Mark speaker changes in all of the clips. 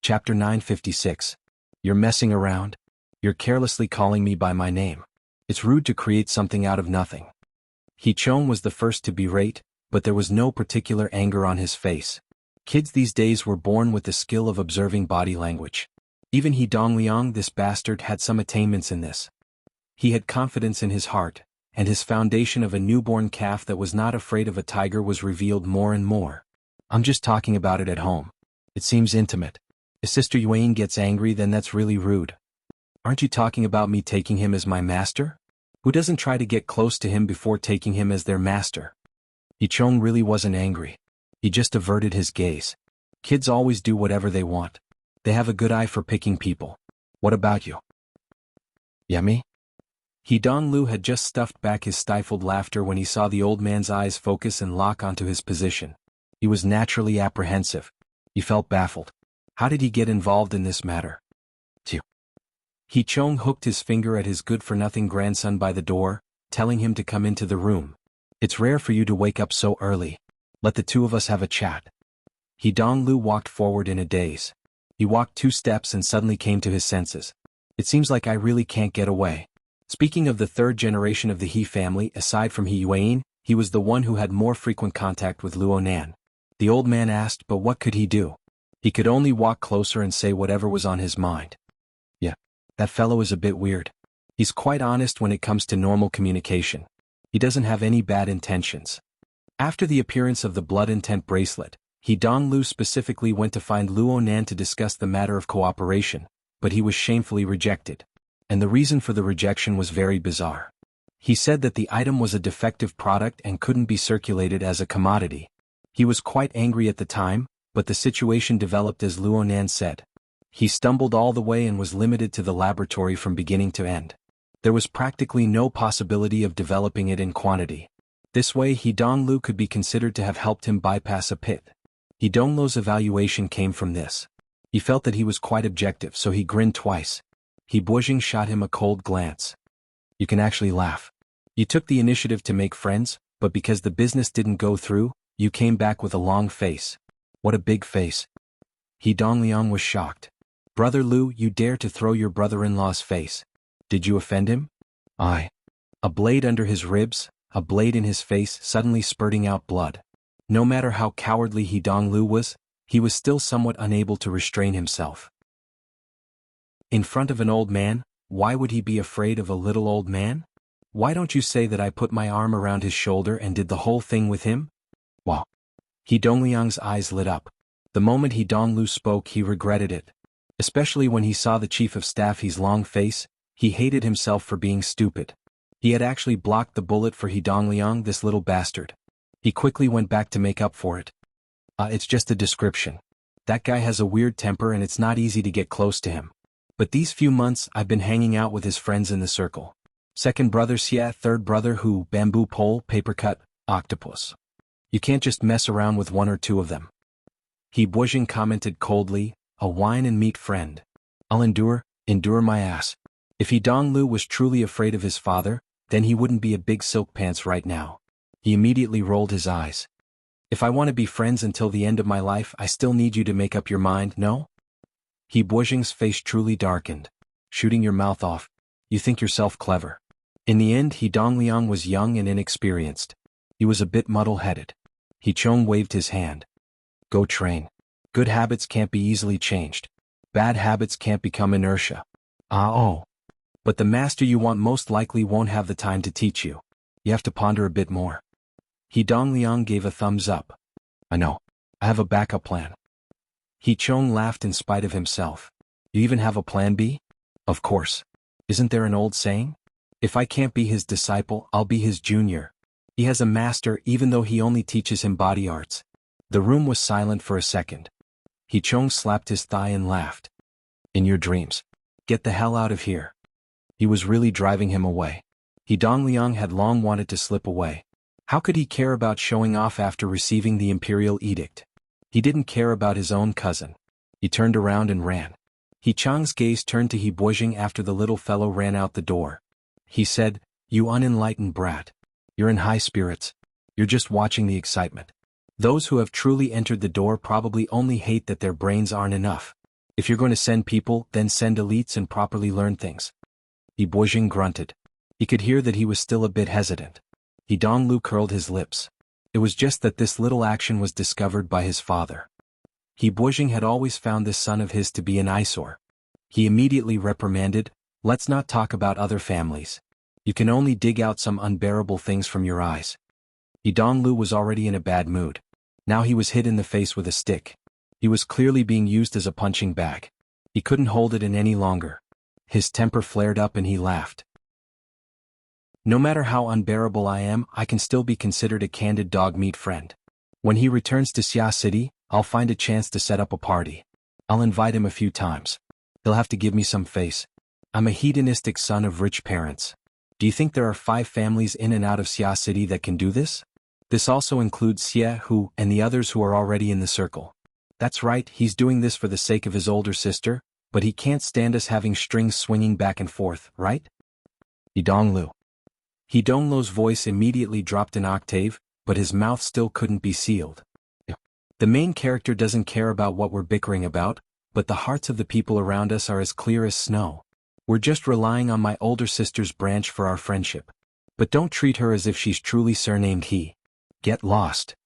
Speaker 1: Chapter 956. You're messing around? You're carelessly calling me by my name. It's rude to create something out of nothing. He-chong was the first to berate, but there was no particular anger on his face. Kids these days were born with the skill of observing body language. Even He-dong-liang, this bastard, had some attainments in this. He had confidence in his heart, and his foundation of a newborn calf that was not afraid of a tiger was revealed more and more. I'm just talking about it at home. It seems intimate. If Sister Yuan gets angry, then that's really rude. Aren't you talking about me taking him as my master? Who doesn't try to get close to him before taking him as their master? He-chong really wasn't angry. He just averted his gaze. Kids always do whatever they want. They have a good eye for picking people. What about you? Yummy? He-dong-lu had just stuffed back his stifled laughter when he saw the old man's eyes focus and lock onto his position. He was naturally apprehensive. He felt baffled. How did he get involved in this matter? He-chong hooked his finger at his good-for-nothing grandson by the door, telling him to come into the room. It's rare for you to wake up so early. Let the two of us have a chat. He-dong-lu walked forward in a daze. He walked 2 steps and suddenly came to his senses. It seems like I really can't get away. Speaking of the 3rd generation of the He family, aside from He-yuan, he was the one who had more frequent contact with Luonan. The old man asked, but what could he do? He could only walk closer and say whatever was on his mind. Yeah, that fellow is a bit weird. He's quite honest when it comes to normal communication. He doesn't have any bad intentions. After the appearance of the blood intent bracelet, He-dong-lu specifically went to find Luonan to discuss the matter of cooperation, but he was shamefully rejected. And the reason for the rejection was very bizarre. He said that the item was a defective product and couldn't be circulated as a commodity. He was quite angry at the time, but the situation developed as Luonan said. He stumbled all the way and was limited to the laboratory from beginning to end. There was practically no possibility of developing it in quantity. This way He-dong-lu could be considered to have helped him bypass a pit. He-dong-lu's evaluation came from this. He felt that he was quite objective, so he grinned twice. He-buozhing shot him a cold glance. You can actually laugh. You took the initiative to make friends, but because the business didn't go through, you came back with a long face. What a big face. He-dong-liang was shocked. Brother Lu, you dare to throw your brother-in-law's face. Did you offend him? I. A blade under his ribs, a blade in his face, suddenly spurting out blood. No matter how cowardly He-dong-lu was, he was still somewhat unable to restrain himself. In front of an old man, why would he be afraid of a little old man? Why don't you say that I put my arm around his shoulder and did the whole thing with him? Wow. He-dong-liang's eyes lit up. The moment He-dong-lu spoke, he regretted it. Especially when he saw the chief of staff He's long face, he hated himself for being stupid. He had actually blocked the bullet for He-dong-liang, this little bastard. He quickly went back to make up for it. It's just a description. That guy has a weird temper and it's not easy to get close to him. But these few months I've been hanging out with his friends in the circle. 2nd brother Xia, 3rd brother Hu, bamboo pole, paper cut, octopus. You can't just mess around with 1 or 2 of them. He-buozhing commented coldly, a wine and meat friend. I'll endure my ass. If He-dong-lu was truly afraid of his father, then he wouldn't be a big silk pants right now. He immediately rolled his eyes. If I want to be friends until the end of my life, I still need you to make up your mind, no? He-buozhing's face truly darkened. Shooting your mouth off. You think yourself clever. In the end, He-dong-liang was young and inexperienced. He was a bit muddle-headed. He-chong waved his hand. Go train. Good habits can't be easily changed. Bad habits can't become inertia. Oh. But the master you want most likely won't have the time to teach you. You have to ponder a bit more. He-dong-liang gave a thumbs up. I know. I have a backup plan. He-chong laughed in spite of himself. You even have a plan B? Of course. Isn't there an old saying? If I can't be his disciple, I'll be his junior. He has a master even though he only teaches him body arts. The room was silent for a second. He-chong slapped his thigh and laughed. In your dreams. Get the hell out of here. He was really driving him away. He-dong-liang had long wanted to slip away. How could he care about showing off after receiving the imperial edict? He didn't care about his own cousin. He turned around and ran. He-chong's gaze turned to He-buozhing after the little fellow ran out the door. He said, You unenlightened brat. You're in high spirits. You're just watching the excitement. Those who have truly entered the door probably only hate that their brains aren't enough. If you're going to send people, then send elites and properly learn things. Yi Buozhing grunted. He could hear that he was still a bit hesitant. Yi Donglu curled his lips. It was just that this little action was discovered by his father. Yi Buozhing had always found this son of his to be an eyesore. He immediately reprimanded, "Let's not talk about other families. You can only dig out some unbearable things from your eyes." Yi Donglu was already in a bad mood. Now he was hit in the face with a stick. He was clearly being used as a punching bag. He couldn't hold it in any longer. His temper flared up and he laughed. "No matter how unbearable I am, I can still be considered a candid dog-meat friend. When he returns to Xia City, I'll find a chance to set up a party. I'll invite him a few times. He'll have to give me some face. I'm a hedonistic son of rich parents. Do you think there are 5 families in and out of Xia City that can do this? This also includes Xianhu and the others who are already in the circle. That's right, he's doing this for the sake of his older sister, but he can't stand us having strings swinging back and forth, right?" Yi Donglu. Yi Donglu's voice immediately dropped an octave, but his mouth still couldn't be sealed. "The main character doesn't care about what we're bickering about, but the hearts of the people around us are as clear as snow. We're just relying on my older sister's branch for our friendship. But don't treat her as if she's truly surnamed He. Get lost.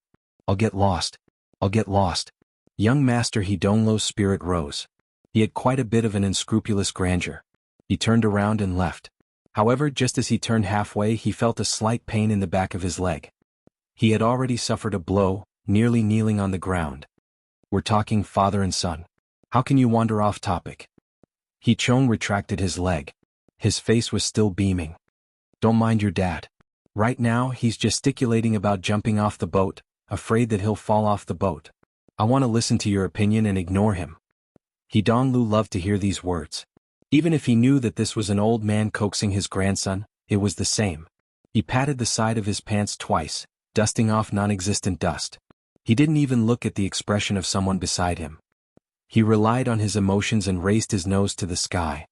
Speaker 1: I'll get lost. I'll get lost." Young Master Yi Donglu's spirit rose. He had quite a bit of an unscrupulous grandeur. He turned around and left. However, just as he turned halfway, he felt a slight pain in the back of his leg. He had already suffered a blow, nearly kneeling on the ground. "We're talking father and son. How can you wander off topic?" He Chong retracted his leg. His face was still beaming. "Don't mind your dad. Right now, he's gesticulating about jumping off the boat, afraid that he'll fall off the boat. I want to listen to your opinion and ignore him." Yi Donglu loved to hear these words. Even if he knew that this was an old man coaxing his grandson, it was the same. He patted the side of his pants twice, dusting off non-existent dust. He didn't even look at the expression of someone beside him. He relied on his emotions and raised his nose to the sky.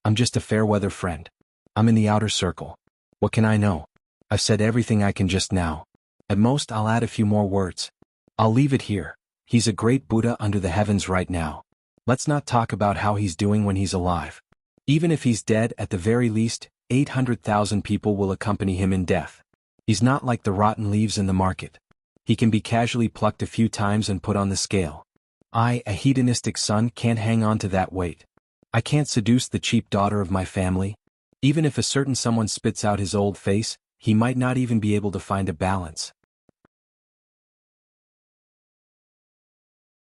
Speaker 1: "I'm just a fair-weather friend. I'm in the outer circle. What can I know? I've said everything I can just now. At most I'll add a few more words. I'll leave it here. He's a great Buddha under the heavens right now. Let's not talk about how he's doing when he's alive. Even if he's dead, at the very least, 800,000 people will accompany him in death. He's not like the rotten leaves in the market. He can be casually plucked a few times and put on the scale. I, a hedonistic son, can't hang on to that weight. I can't seduce the cheap daughter of my family. Even if a certain someone spits out his old face, he might not even be able to find a balance."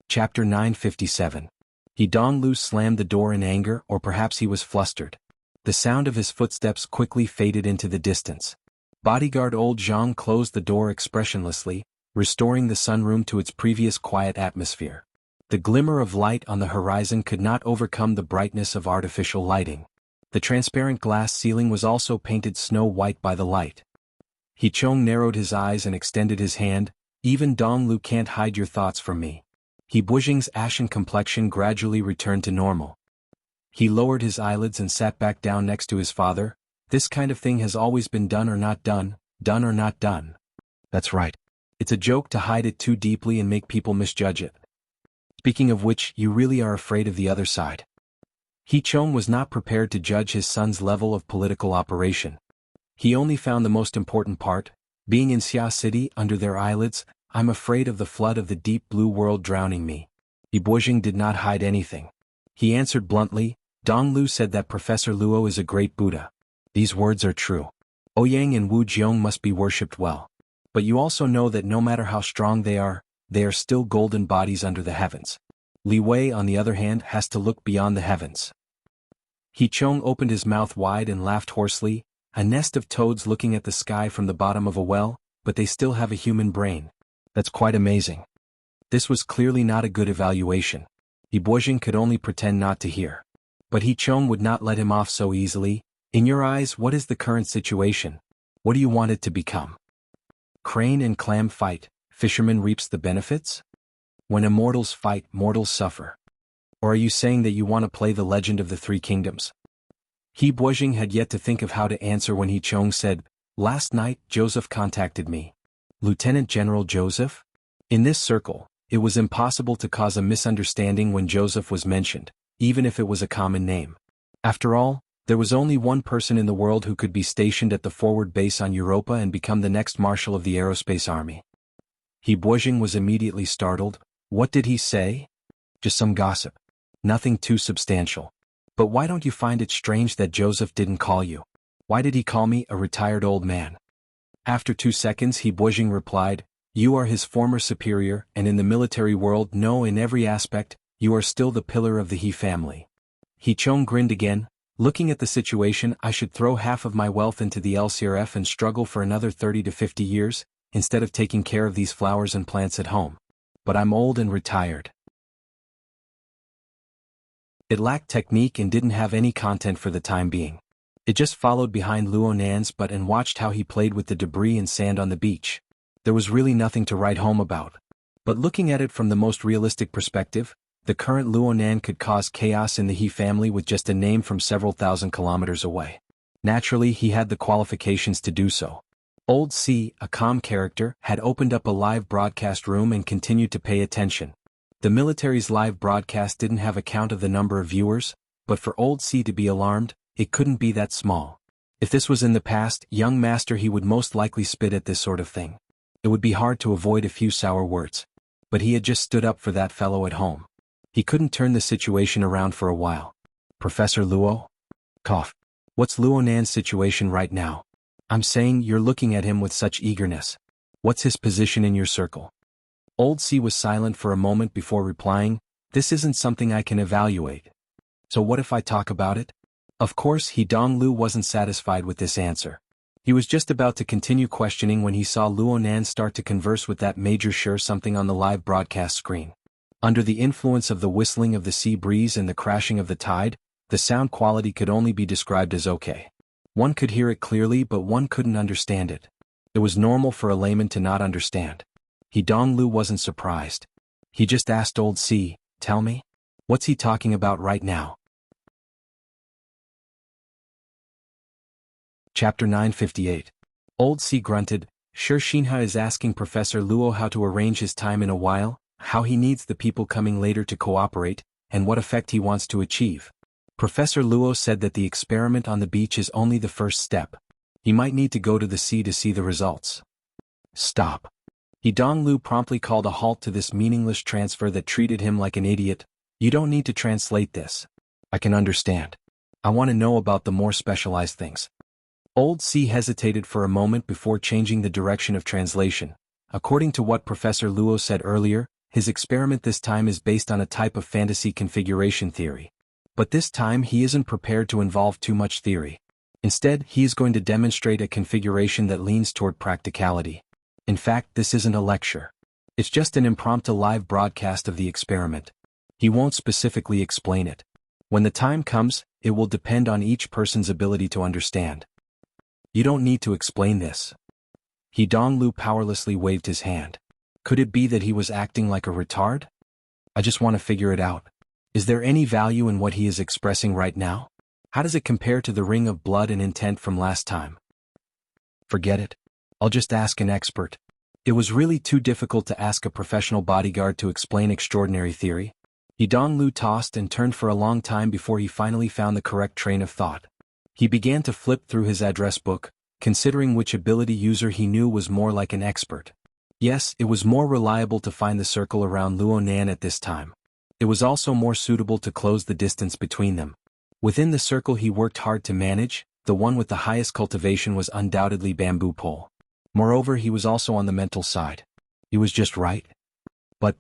Speaker 1: Chapter 957. Yi Donglu slammed the door in anger, or perhaps he was flustered. The sound of his footsteps quickly faded into the distance. Bodyguard old Zhang closed the door expressionlessly, restoring the sunroom to its previous quiet atmosphere. The glimmer of light on the horizon could not overcome the brightness of artificial lighting. The transparent glass ceiling was also painted snow-white by the light. He Chong narrowed his eyes and extended his hand. "Even Donglu can't hide your thoughts from me." Yi Buozhing's ashen complexion gradually returned to normal. He lowered his eyelids and sat back down next to his father. "This kind of thing has always been done or not done, done or not done." "That's right. It's a joke to hide it too deeply and make people misjudge it. Speaking of which, you really are afraid of the other side." He Chong was not prepared to judge his son's level of political operation. He only found the most important part, being in Xia City, under their eyelids. "I'm afraid of the flood of the deep blue world drowning me." Yi Buozhing did not hide anything. He answered bluntly, "Donglu said that Professor Luo is a great Buddha. These words are true. Ouyang and Wu Jiong must be worshipped well. But you also know that no matter how strong they are still golden bodies under the heavens. Li Wei, on the other hand, has to look beyond the heavens." He Chong opened his mouth wide and laughed hoarsely. "A nest of toads looking at the sky from the bottom of a well, but they still have a human brain. That's quite amazing." This was clearly not a good evaluation. Yi Buozhing could only pretend not to hear. But He Chong would not let him off so easily. "In your eyes, what is the current situation? What do you want it to become? Crane and clam fight, fisherman reaps the benefits? When immortals fight, mortals suffer. Or are you saying that you want to play the Legend of the Three Kingdoms?" Yi Buozhing had yet to think of how to answer when He Chong said, "Last night, Joseph contacted me." "Lieutenant General Joseph? In this circle, It was impossible to cause a misunderstanding when Joseph was mentioned, even if it was a common name. After all, there was only one person in the world who could be stationed at the forward base on Europa and become the next marshal of the aerospace army. He Boijing was immediately startled. What did he say? Just some gossip. Nothing too substantial. But why don't you find it strange that Joseph didn't call you? Why did he call me a retired old man? After 2 seconds he Boijing replied, you are his former superior, and in the military world, no, in every aspect, you are still the pillar of the He family. He Chong grinned again. Looking at the situation, I should throw half of my wealth into the LCRF and struggle for another 30 to 50 years, instead of taking care of these flowers and plants at home. But I'm old and retired. It lacked technique and didn't have any content for the time being. It just followed behind Luo Nan's butt and watched how he played with the debris and sand on the beach. There was really nothing to write home about. But looking at it from the most realistic perspective, the current Luo Nan could cause chaos in the He family with just a name from several thousand kilometers away. Naturally, he had the qualifications to do so. Old C, a calm character, had opened up a live broadcast room and continued to pay attention. The military's live broadcast didn't have a count of the number of viewers, but for Old C to be alarmed, it couldn't be that small. If this was in the past, young master, he would most likely spit at this sort of thing. It would be hard to avoid a few sour words. But he had just stood up for that fellow at home. He couldn't turn the situation around for a while. Professor Luo? Cough. What's Luo Nan's situation right now? I'm saying, you're looking at him with such eagerness. What's his position in your circle? Old C was silent for a moment before replying, this isn't something I can evaluate. So what if I talk about it? Of course, He Donglu wasn't satisfied with this answer. He was just about to continue questioning when he saw Luo Nan start to converse with that major sure something on the live broadcast screen. Under the influence of the whistling of the sea breeze and the crashing of the tide, the sound quality could only be described as okay. One could hear it clearly, but one couldn't understand it. It was normal for a layman to not understand. He Donglu wasn't surprised. He just asked Old C, tell me? What's he talking about right now? Chapter 958. Old C grunted, sure Xianxia is asking Professor Luo how to arrange his time in a while, how he needs the people coming later to cooperate, and what effect he wants to achieve. Professor Luo said that the experiment on the beach is only the first step. He might need to go to the sea to see the results. Stop. He Donglu promptly called a halt to this meaningless transfer that treated him like an idiot. You don't need to translate this. I can understand. I want to know about the more specialized things. Old C hesitated for a moment before changing the direction of translation. According to what Professor Luo said earlier, his experiment this time is based on a type of fantasy configuration theory. But this time he isn't prepared to involve too much theory. Instead, he is going to demonstrate a configuration that leans toward practicality. In fact, this isn't a lecture. It's just an impromptu live broadcast of the experiment. He won't specifically explain it. When the time comes, it will depend on each person's ability to understand. You don't need to explain this. He Donglu powerlessly waved his hand. Could it be that he was acting like a retard? I just want to figure it out. Is there any value in what he is expressing right now? How does it compare to the ring of blood and intent from last time? Forget it. I'll just ask an expert. It was really too difficult to ask a professional bodyguard to explain extraordinary theory. He Donglu tossed and turned for a long time before he finally found the correct train of thought. He began to flip through his address book, considering which ability user he knew was more like an expert. Yes, it was more reliable to find the circle around Luo Nan at this time. It was also more suitable to close the distance between them. Within the circle he worked hard to manage, the one with the highest cultivation was undoubtedly Bamboo Pole. Moreover, he was also on the mental side. He was just right. But.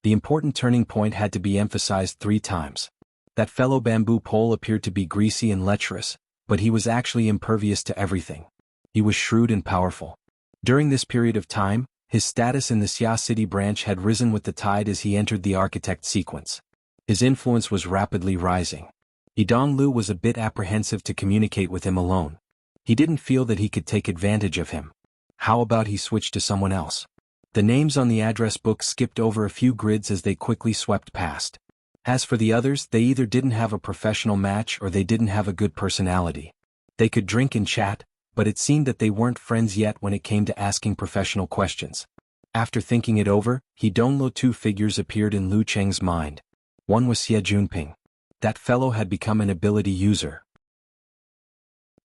Speaker 1: The important turning point had to be emphasized 3 times. That fellow Bamboo Pole appeared to be greasy and lecherous, but he was actually impervious to everything. He was shrewd and powerful. During this period of time, his status in the Xia City branch had risen with the tide as he entered the architect sequence. His influence was rapidly rising. He Donglu was a bit apprehensive to communicate with him alone. He didn't feel that he could take advantage of him. How about he switched to someone else? The names on the address book skipped over a few grids as they quickly swept past. As for the others, they either didn't have a professional match or they didn't have a good personality. They could drink and chat, but it seemed that they weren't friends yet when it came to asking professional questions. After thinking it over, he Donglo two figures appeared in Lu Cheng's mind. One was Xie Junping. That fellow had become an ability user.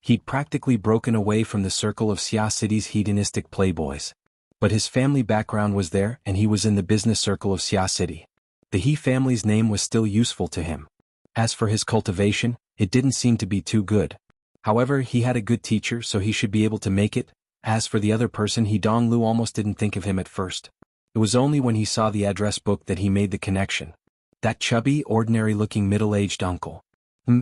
Speaker 1: He'd practically broken away from the circle of Xia City's hedonistic playboys. But his family background was there and he was in the business circle of Xia City. The He family's name was still useful to him. As for his cultivation, it didn't seem to be too good. However, he had a good teacher so he should be able to make it. As for the other person, He Donglu almost didn't think of him at first. It was only when he saw the address book that he made the connection. That chubby, ordinary-looking middle-aged uncle.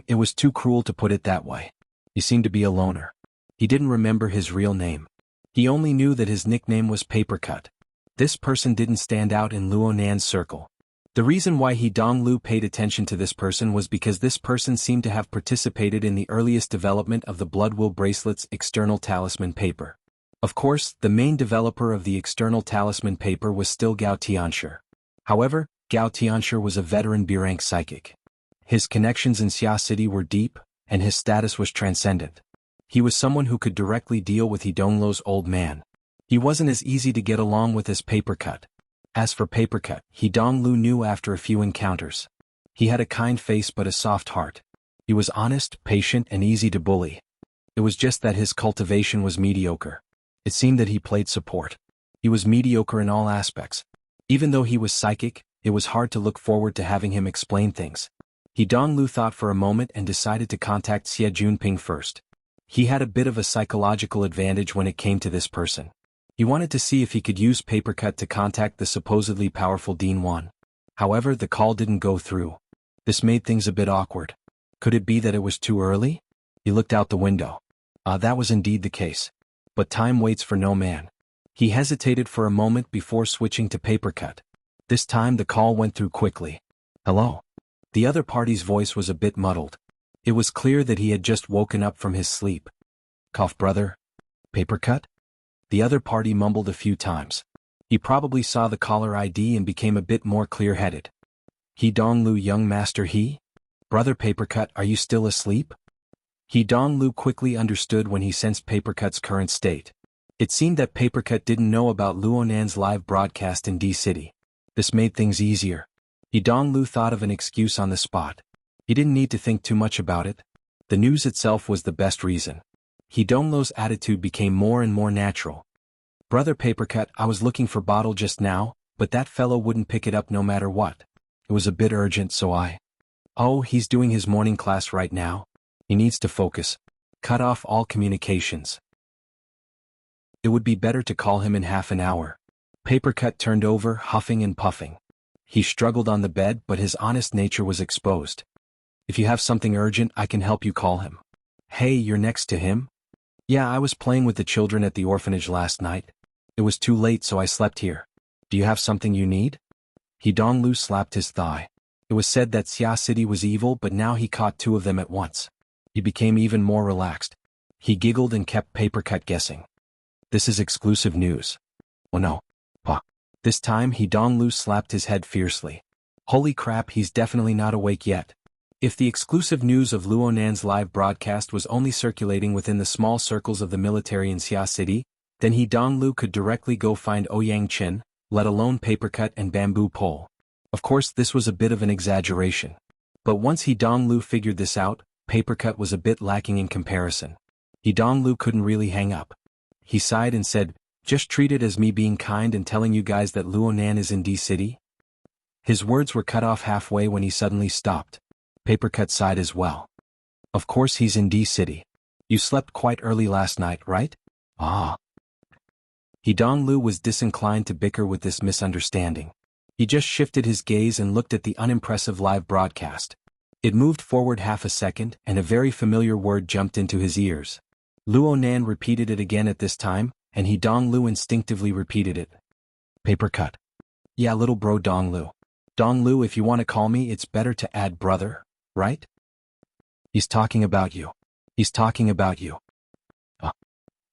Speaker 1: It was too cruel to put it that way. He seemed to be a loner. He didn't remember his real name. He only knew that his nickname was Papercut. This person didn't stand out in Luo Nan's circle. The reason why He Donglu paid attention to this person was because this person seemed to have participated in the earliest development of the Blood Will Bracelet's external talisman paper. Of course, the main developer of the external talisman paper was still Gao Tianshi. However, Gao Tianshi was a veteran B-rank psychic. His connections in Xia City were deep, and his status was transcendent. He was someone who could directly deal with He Donglo's old man. He wasn't as easy to get along with as Papercut. As for Papercut, He Donglu knew after a few encounters. He had a kind face but a soft heart. He was honest, patient, and easy to bully. It was just that his cultivation was mediocre. It seemed that he played support. He was mediocre in all aspects. Even though he was psychic, it was hard to look forward to having him explain things. He Donglu thought for a moment and decided to contact Xie Junping first. He had a bit of a psychological advantage when it came to this person. He wanted to see if he could use Papercut to contact the supposedly powerful Dean Wan. However, the call didn't go through. This made things a bit awkward. Could it be that it was too early? He looked out the window. That was indeed the case. But time waits for no man. He hesitated for a moment before switching to Papercut. This time the call went through quickly. Hello? The other party's voice was a bit muddled. It was clear that he had just woken up from his sleep. Cough, brother. Papercut? The other party mumbled a few times. He probably saw the caller ID and became a bit more clear-headed. He Donglu, young master he? Brother Papercut, are you still asleep? He Donglu quickly understood when he sensed Papercut's current state. It seemed that Papercut didn't know about Luonan's live broadcast in D-City. This made things easier. He Donglu thought of an excuse on the spot. He didn't need to think too much about it. The news itself was the best reason. He Donglu's attitude became more and more natural. Brother Papercut, I was looking for bottle just now, but that fellow wouldn't pick it up no matter what. It was a bit urgent so Oh, he's doing his morning class right now. He needs to focus. Cut off all communications. It would be better to call him in half an hour. Papercut turned over, huffing and puffing. He struggled on the bed but his honest nature was exposed. If you have something urgent, I can help you call him. Hey, you're next to him? Yeah, I was playing with the children at the orphanage last night. It was too late so I slept here. Do you have something you need? He Donglu slapped his thigh. It was said that Xia City was evil but now he caught two of them at once. He became even more relaxed. He giggled and kept Papercut guessing. This is exclusive news. Oh no. Pa. This time He Donglu slapped his head fiercely. Holy crap, he's definitely not awake yet. If the exclusive news of Luonan's live broadcast was only circulating within the small circles of the military in Xia City, then He Donglu could directly go find Ouyang Qin, let alone Papercut and Bamboo Pole. Of course this was a bit of an exaggeration. But once He Donglu figured this out, Papercut was a bit lacking in comparison. He Donglu couldn't really hang up. He sighed and said, just treat it as me being kind and telling you guys that Luonan is in D-City. His words were cut off halfway when he suddenly stopped. Papercut sighed as well. Of course he's in D-City. You slept quite early last night, right? Ah. He Donglu was disinclined to bicker with this misunderstanding. He just shifted his gaze and looked at the unimpressive live broadcast. It moved forward half a second and a very familiar word jumped into his ears. Luonan repeated it again at this time, and He Donglu instinctively repeated it. Papercut. Yeah, little bro Donglu. Donglu, if you want to call me, it's better to add brother, right? He's talking about you. He's talking about you.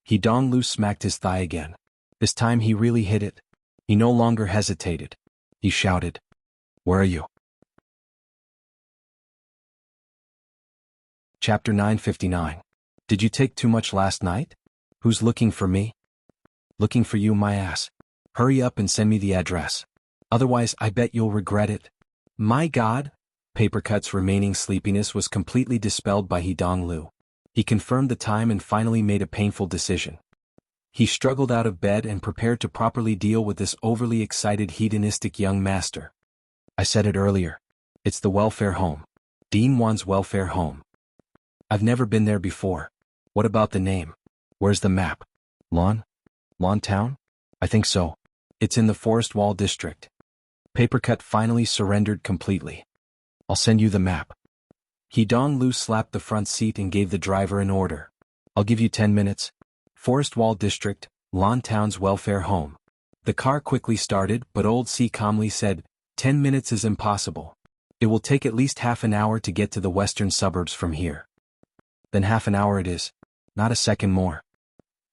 Speaker 1: He Donglu smacked his thigh again. This time he really hit it. He no longer hesitated. He shouted. Where are you? Chapter 959. Did you take too much last night? Who's looking for me? Looking for you, my ass. Hurry up and send me the address. Otherwise I bet you'll regret it. My God! Papercut's remaining sleepiness was completely dispelled by Hidonglu. He confirmed the time and finally made a painful decision. He struggled out of bed and prepared to properly deal with this overly excited hedonistic young master. I said it earlier. It's the welfare home. Dean Wan's welfare home. I've never been there before. What about the name? Where's the map? Lawn? Lawn Town? I think so. It's in the Forest Wall District. Papercut finally surrendered completely. I'll send you the map. Hidonglu slapped the front seat and gave the driver an order. I'll give you 10 minutes. Forest Wall District, Lawn Town's welfare home. The car quickly started, but Old C calmly said, 10 minutes is impossible. It will take at least half an hour to get to the western suburbs from here. Then half an hour it is. Not a second more.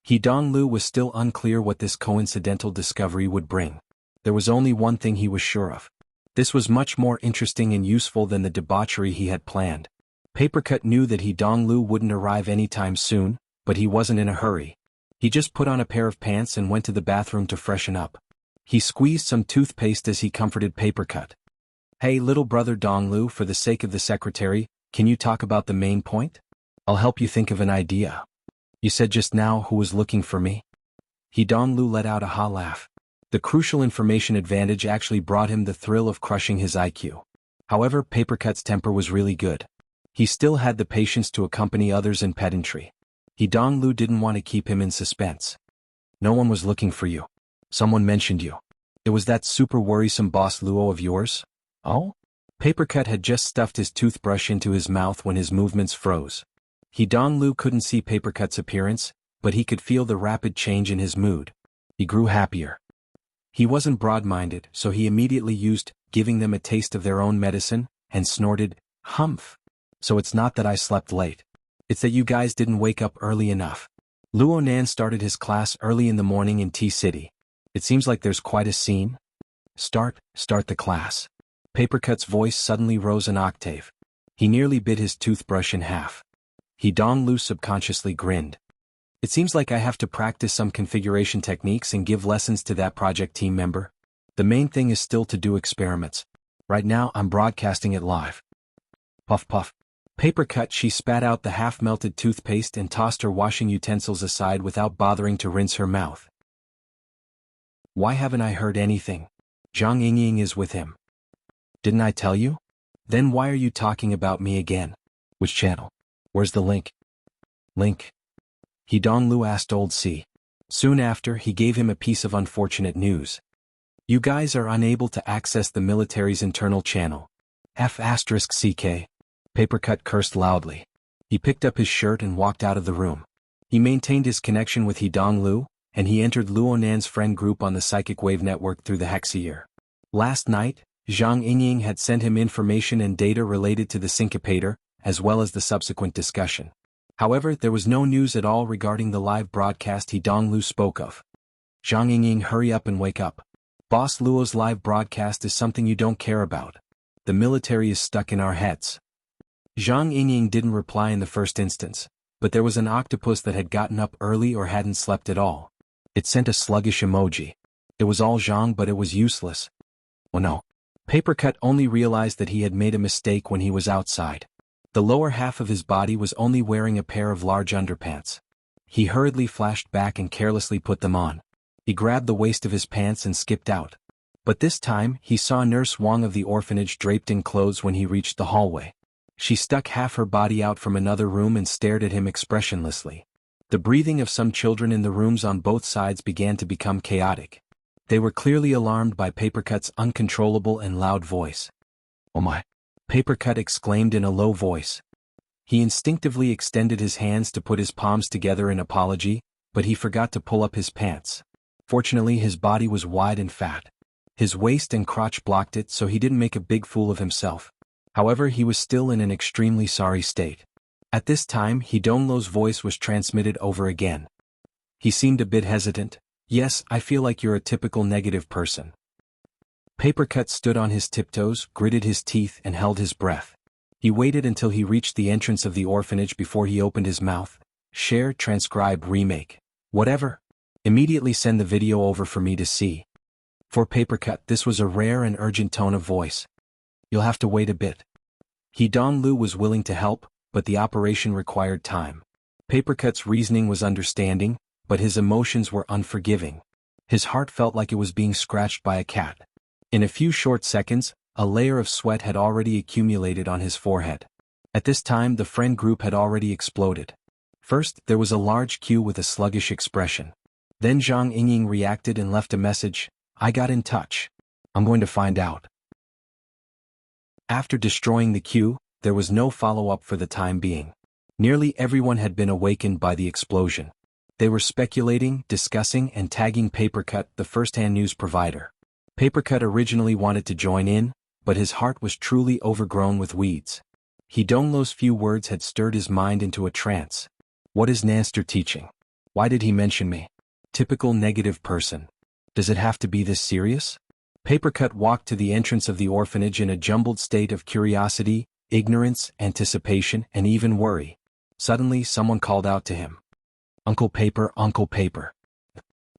Speaker 1: Hidonglu was still unclear what this coincidental discovery would bring. There was only one thing he was sure of. This was much more interesting and useful than the debauchery he had planned. Papercut knew that Hidonglu wouldn't arrive anytime soon, but he wasn't in a hurry. He just put on a pair of pants and went to the bathroom to freshen up. He squeezed some toothpaste as he comforted Papercut. Hey little brother Donglu, for the sake of the secretary, can you talk about the main point? I'll help you think of an idea. You said just now who was looking for me? Hidonglu let out a ha laugh. The crucial information advantage actually brought him the thrill of crushing his IQ. However, Papercut's temper was really good. He still had the patience to accompany others in pedantry. Hidonglu didn't want to keep him in suspense. No one was looking for you. Someone mentioned you. It was that super worrisome boss Luo of yours? Oh? Papercut had just stuffed his toothbrush into his mouth when his movements froze. Hidonglu couldn't see Papercut's appearance, but he could feel the rapid change in his mood. He grew happier. He wasn't broad-minded, so he immediately used giving them a taste of their own medicine, and snorted, humph. So it's not that I slept late. It's that you guys didn't wake up early enough. Luo Nan started his class early in the morning in T-City. It seems like there's quite a scene. Start the class. Papercut's voice suddenly rose an octave. He nearly bit his toothbrush in half. Hidonglu subconsciously grinned. It seems like I have to practice some configuration techniques and give lessons to that project team member. The main thing is still to do experiments. Right now I'm broadcasting it live. Puff puff. Papercut, she spat out the half-melted toothpaste and tossed her washing utensils aside without bothering to rinse her mouth. Why haven't I heard anything? Zhang Yingying is with him. Didn't I tell you? Then why are you talking about me again? Which channel? Where's the link? Link? Hidonglu asked Old C. Soon after, he gave him a piece of unfortunate news. You guys are unable to access the military's internal channel. F***CK. Papercut cursed loudly. He picked up his shirt and walked out of the room. He maintained his connection with Hidonglu, and he entered Luo Nan's friend group on the Psychic Wave Network through the Hexier. Last night, Zhang Yingying had sent him information and data related to the syncopator, as well as the subsequent discussion. However, there was no news at all regarding the live broadcast Hidonglu spoke of. Zhang Yingying, hurry up and wake up. Boss Luo's live broadcast is something you don't care about. The military is stuck in our heads. Zhang Yingying didn't reply in the first instance, but there was an octopus that had gotten up early or hadn't slept at all. It sent a sluggish emoji. It was all Zhang, but it was useless. Oh no. Papercut only realized that he had made a mistake when he was outside. The lower half of his body was only wearing a pair of large underpants. He hurriedly flashed back and carelessly put them on. He grabbed the waist of his pants and skipped out. But this time, he saw Nurse Wang of the orphanage draped in clothes when he reached the hallway. She stuck half her body out from another room and stared at him expressionlessly. The breathing of some children in the rooms on both sides began to become chaotic. They were clearly alarmed by Papercut's uncontrollable and loud voice. Oh my! Papercut exclaimed in a low voice. He instinctively extended his hands to put his palms together in apology, but he forgot to pull up his pants. Fortunately, his body was wide and fat. His waist and crotch blocked it, so he didn't make a big fool of himself. However, he was still in an extremely sorry state. At this time, Hidonglu's voice was transmitted over again. He seemed a bit hesitant. Yes, I feel like you're a typical negative person. Papercut stood on his tiptoes, gritted his teeth, and held his breath. He waited until he reached the entrance of the orphanage before he opened his mouth. Share, transcribe, remake. Whatever. Immediately send the video over for me to see. For Papercut, this was a rare and urgent tone of voice. You'll have to wait a bit. He Donglu was willing to help, but the operation required time. Papercut's reasoning was understanding, but his emotions were unforgiving. His heart felt like it was being scratched by a cat. In a few short seconds, a layer of sweat had already accumulated on his forehead. At this time, the friend group had already exploded. First, there was a large queue with a sluggish expression. Then Zhang Yingying reacted and left a message, I got in touch. I'm going to find out. After destroying the queue, there was no follow-up for the time being. Nearly everyone had been awakened by the explosion. They were speculating, discussing, and tagging Papercut, the first-hand news provider. Papercut originally wanted to join in, but his heart was truly overgrown with weeds. He Donglo's few words had stirred his mind into a trance. What is Nanster teaching? Why did he mention me? Typical negative person. Does it have to be this serious? Papercut walked to the entrance of the orphanage in a jumbled state of curiosity, ignorance, anticipation, and even worry. Suddenly, someone called out to him. Uncle Paper, Uncle Paper.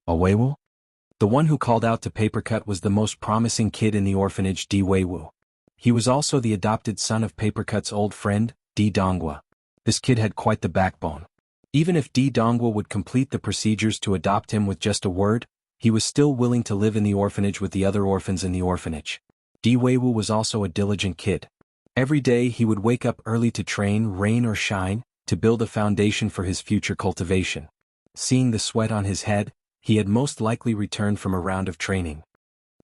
Speaker 1: Weiwu? The one who called out to Papercut was the most promising kid in the orphanage, Di Weiwu. He was also the adopted son of Papercut's old friend, Di Donghua. This kid had quite the backbone. Even if Di Donghua would complete the procedures to adopt him with just a word, he was still willing to live in the orphanage with the other orphans in the orphanage. Di Weiwu was also a diligent kid. Every day he would wake up early to train, rain or shine, to build a foundation for his future cultivation. Seeing the sweat on his head, he had most likely returned from a round of training.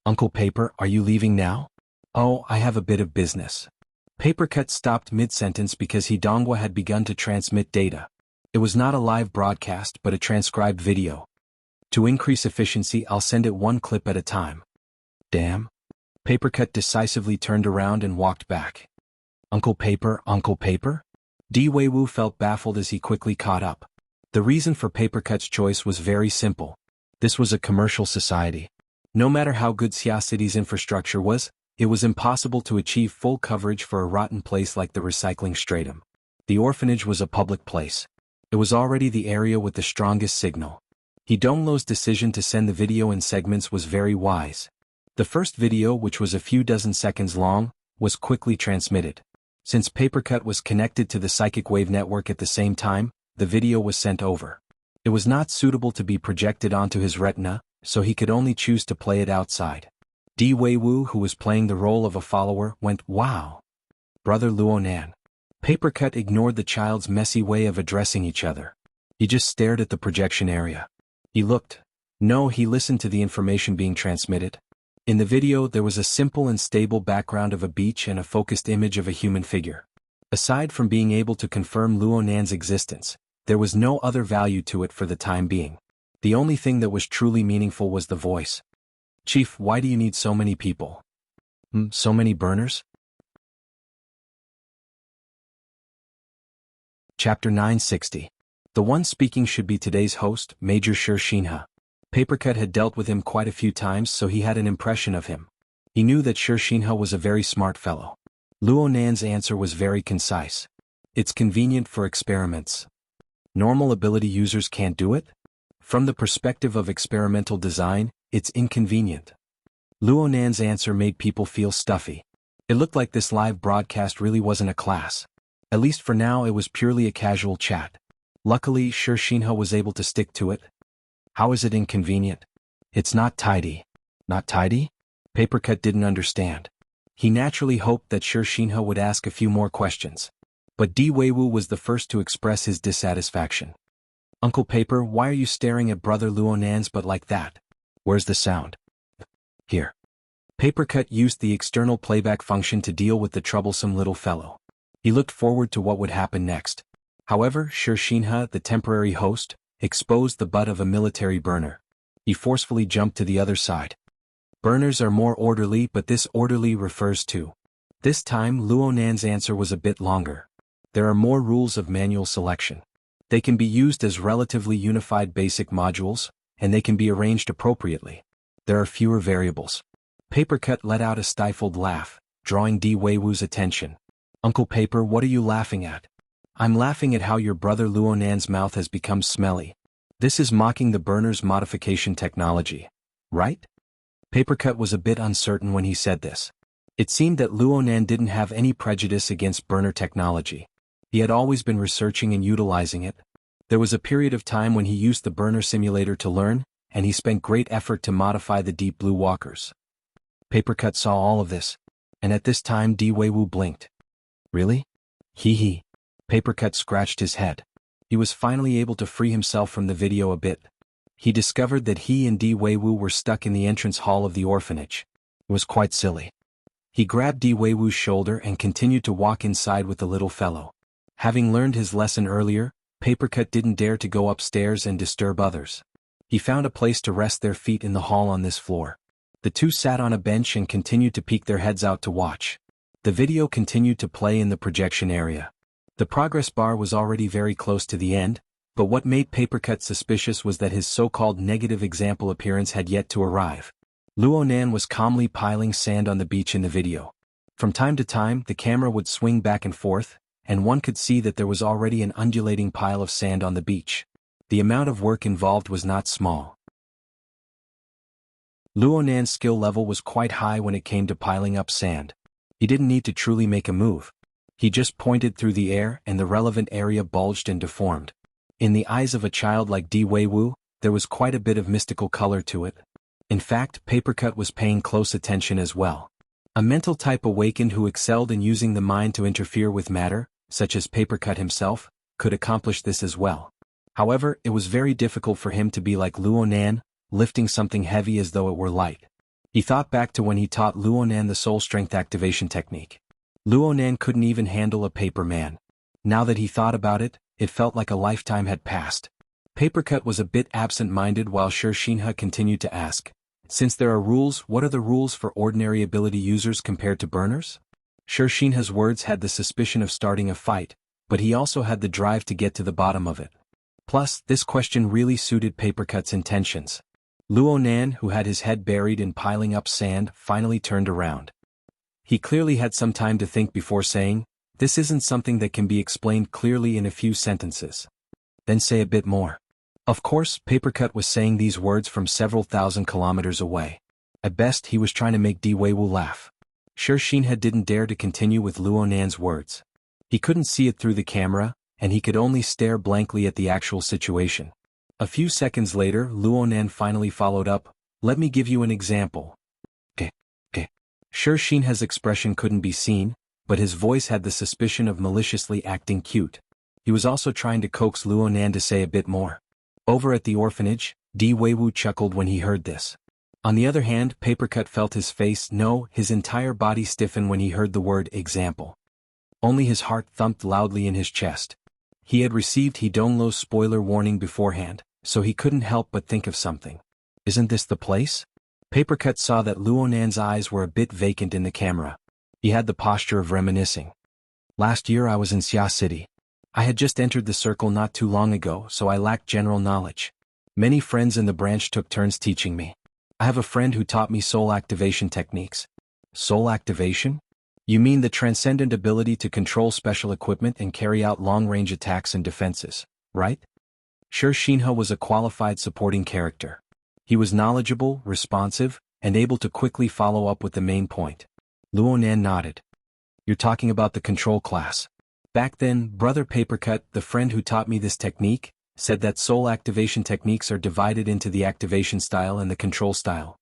Speaker 1: Uncle Paper, are you leaving now? Oh, I have a bit of business. Papercut stopped mid-sentence because Donghua had begun to transmit data. It was not a live broadcast but a transcribed video. To increase efficiency, I'll send it one clip at a time. Damn. Papercut decisively turned around and walked back. Uncle Paper, Uncle Paper? Di Weiwu felt baffled as he quickly caught up. The reason for Papercut's choice was very simple. This was a commercial society. No matter how good Xia City's infrastructure was, it was impossible to achieve full coverage for a rotten place like the recycling stratum. The orphanage was a public place. It was already the area with the strongest signal. Donglo's decision to send the video in segments was very wise. The first video, which was a few dozen seconds long, was quickly transmitted. Since Papercut was connected to the psychic wave network at the same time, the video was sent over. It was not suitable to be projected onto his retina, so he could only choose to play it outside. Di Weiwu, who was playing the role of a follower, went, "Wow. Brother Luonan." Papercut ignored the child's messy way of addressing each other. He just stared at the projection area. He looked. No, he listened to the information being transmitted. In the video, there was a simple and stable background of a beach and a focused image of a human figure. Aside from being able to confirm Luonan's existence, there was no other value to it for the time being. The only thing that was truly meaningful was the voice. Chief, why do you need so many people? So many burners? Chapter 960. The one speaking should be today's host, Major Xianxia. Papercut had dealt with him quite a few times, so he had an impression of him. He knew that Xianxia was a very smart fellow. Luonan's answer was very concise. It's convenient for experiments. Normal ability users can't do it? From the perspective of experimental design, it's inconvenient. Luonan's answer made people feel stuffy. It looked like this live broadcast really wasn't a class. At least for now, it was purely a casual chat. Luckily, Xianxia was able to stick to it. How is it inconvenient? It's not tidy. Not tidy? Papercut didn't understand. He naturally hoped that Xianxia would ask a few more questions. But Di Weiwu was the first to express his dissatisfaction. Uncle Paper, why are you staring at Brother Luonan's but like that? Where's the sound? Here. Papercut used the external playback function to deal with the troublesome little fellow. He looked forward to what would happen next. However, Xianxia, the temporary host, exposed the butt of a military burner. He forcefully jumped to the other side. Burners are more orderly, but this orderly refers to. This time, Luonan's answer was a bit longer. There are more rules of manual selection. They can be used as relatively unified basic modules, and they can be arranged appropriately. There are fewer variables. Papercut let out a stifled laugh, drawing Di Weiwu's attention. Uncle Paper, what are you laughing at? I'm laughing at how your brother Luonan's mouth has become smelly. This is mocking the burner's modification technology. Right? Papercut was a bit uncertain when he said this. It seemed that Luonan didn't have any prejudice against burner technology. He had always been researching and utilizing it. There was a period of time when he used the burner simulator to learn, and he spent great effort to modify the deep blue walkers. Papercut saw all of this, and at this time Di Weiwu blinked. Really? Hee. Papercut scratched his head. He was finally able to free himself from the video a bit. He discovered that he and Di Weiwu were stuck in the entrance hall of the orphanage. It was quite silly. He grabbed Di Weiwu's shoulder and continued to walk inside with the little fellow. Having learned his lesson earlier, Papercut didn't dare to go upstairs and disturb others. He found a place to rest their feet in the hall on this floor. The two sat on a bench and continued to peek their heads out to watch. The video continued to play in the projection area. The progress bar was already very close to the end, but what made Papercut suspicious was that his so-called negative example appearance had yet to arrive. Luonan was calmly piling sand on the beach in the video. From time to time, the camera would swing back and forth, and one could see that there was already an undulating pile of sand on the beach. The amount of work involved was not small. Luonan's skill level was quite high when it came to piling up sand. He didn't need to truly make a move. He just pointed through the air and the relevant area bulged and deformed. In the eyes of a child like Di Weiwu, there was quite a bit of mystical color to it. In fact, Papercut was paying close attention as well. A mental type awakened who excelled in using the mind to interfere with matter, such as Papercut himself, could accomplish this as well. However, it was very difficult for him to be like Luonan, lifting something heavy as though it were light. He thought back to when he taught Luonan the soul strength activation technique. Luonan couldn't even handle a paper man. Now that he thought about it, it felt like a lifetime had passed. Papercut was a bit absent-minded while xianxia continued to ask, "Since there are rules, what are the rules for ordinary ability users compared to burners?" xianxia's words had the suspicion of starting a fight, but he also had the drive to get to the bottom of it. Plus, this question really suited Papercut's intentions. Luonan, who had his head buried in piling up sand, finally turned around. He clearly had some time to think before saying, "This isn't something that can be explained clearly in a few sentences." "Then say a bit more." Of course, Papercut was saying these words from several thousand kilometers away. At best, he was trying to make Di Weiwu laugh. xianxia didn't dare to continue with Luonan's words. He couldn't see it through the camera, and he could only stare blankly at the actual situation. A few seconds later, Luonan finally followed up, "Let me give you an example." Okay. xianxia's expression couldn't be seen, but his voice had the suspicion of maliciously acting cute. He was also trying to coax Luonan to say a bit more. Over at the orphanage, Di Weiwu chuckled when he heard this. On the other hand, Papercut felt his face, no, his entire body stiffen when he heard the word example. Only his heart thumped loudly in his chest. He had received Hidonglo's spoiler warning beforehand, so he couldn't help but think of something. Isn't this the place? Papercut saw that Luonan's eyes were a bit vacant in the camera. He had the posture of reminiscing. "Last year I was in Xia City. I had just entered the circle not too long ago, so I lacked general knowledge. Many friends in the branch took turns teaching me. I have a friend who taught me soul activation techniques." Soul activation? You mean the transcendent ability to control special equipment and carry out long-range attacks and defenses, right? xianxia was a qualified supporting character. He was knowledgeable, responsive, and able to quickly follow up with the main point. Luonan nodded. "You're talking about the control class. Back then, Brother Papercut, the friend who taught me this technique, said that soul activation techniques are divided into the activation style and the control style.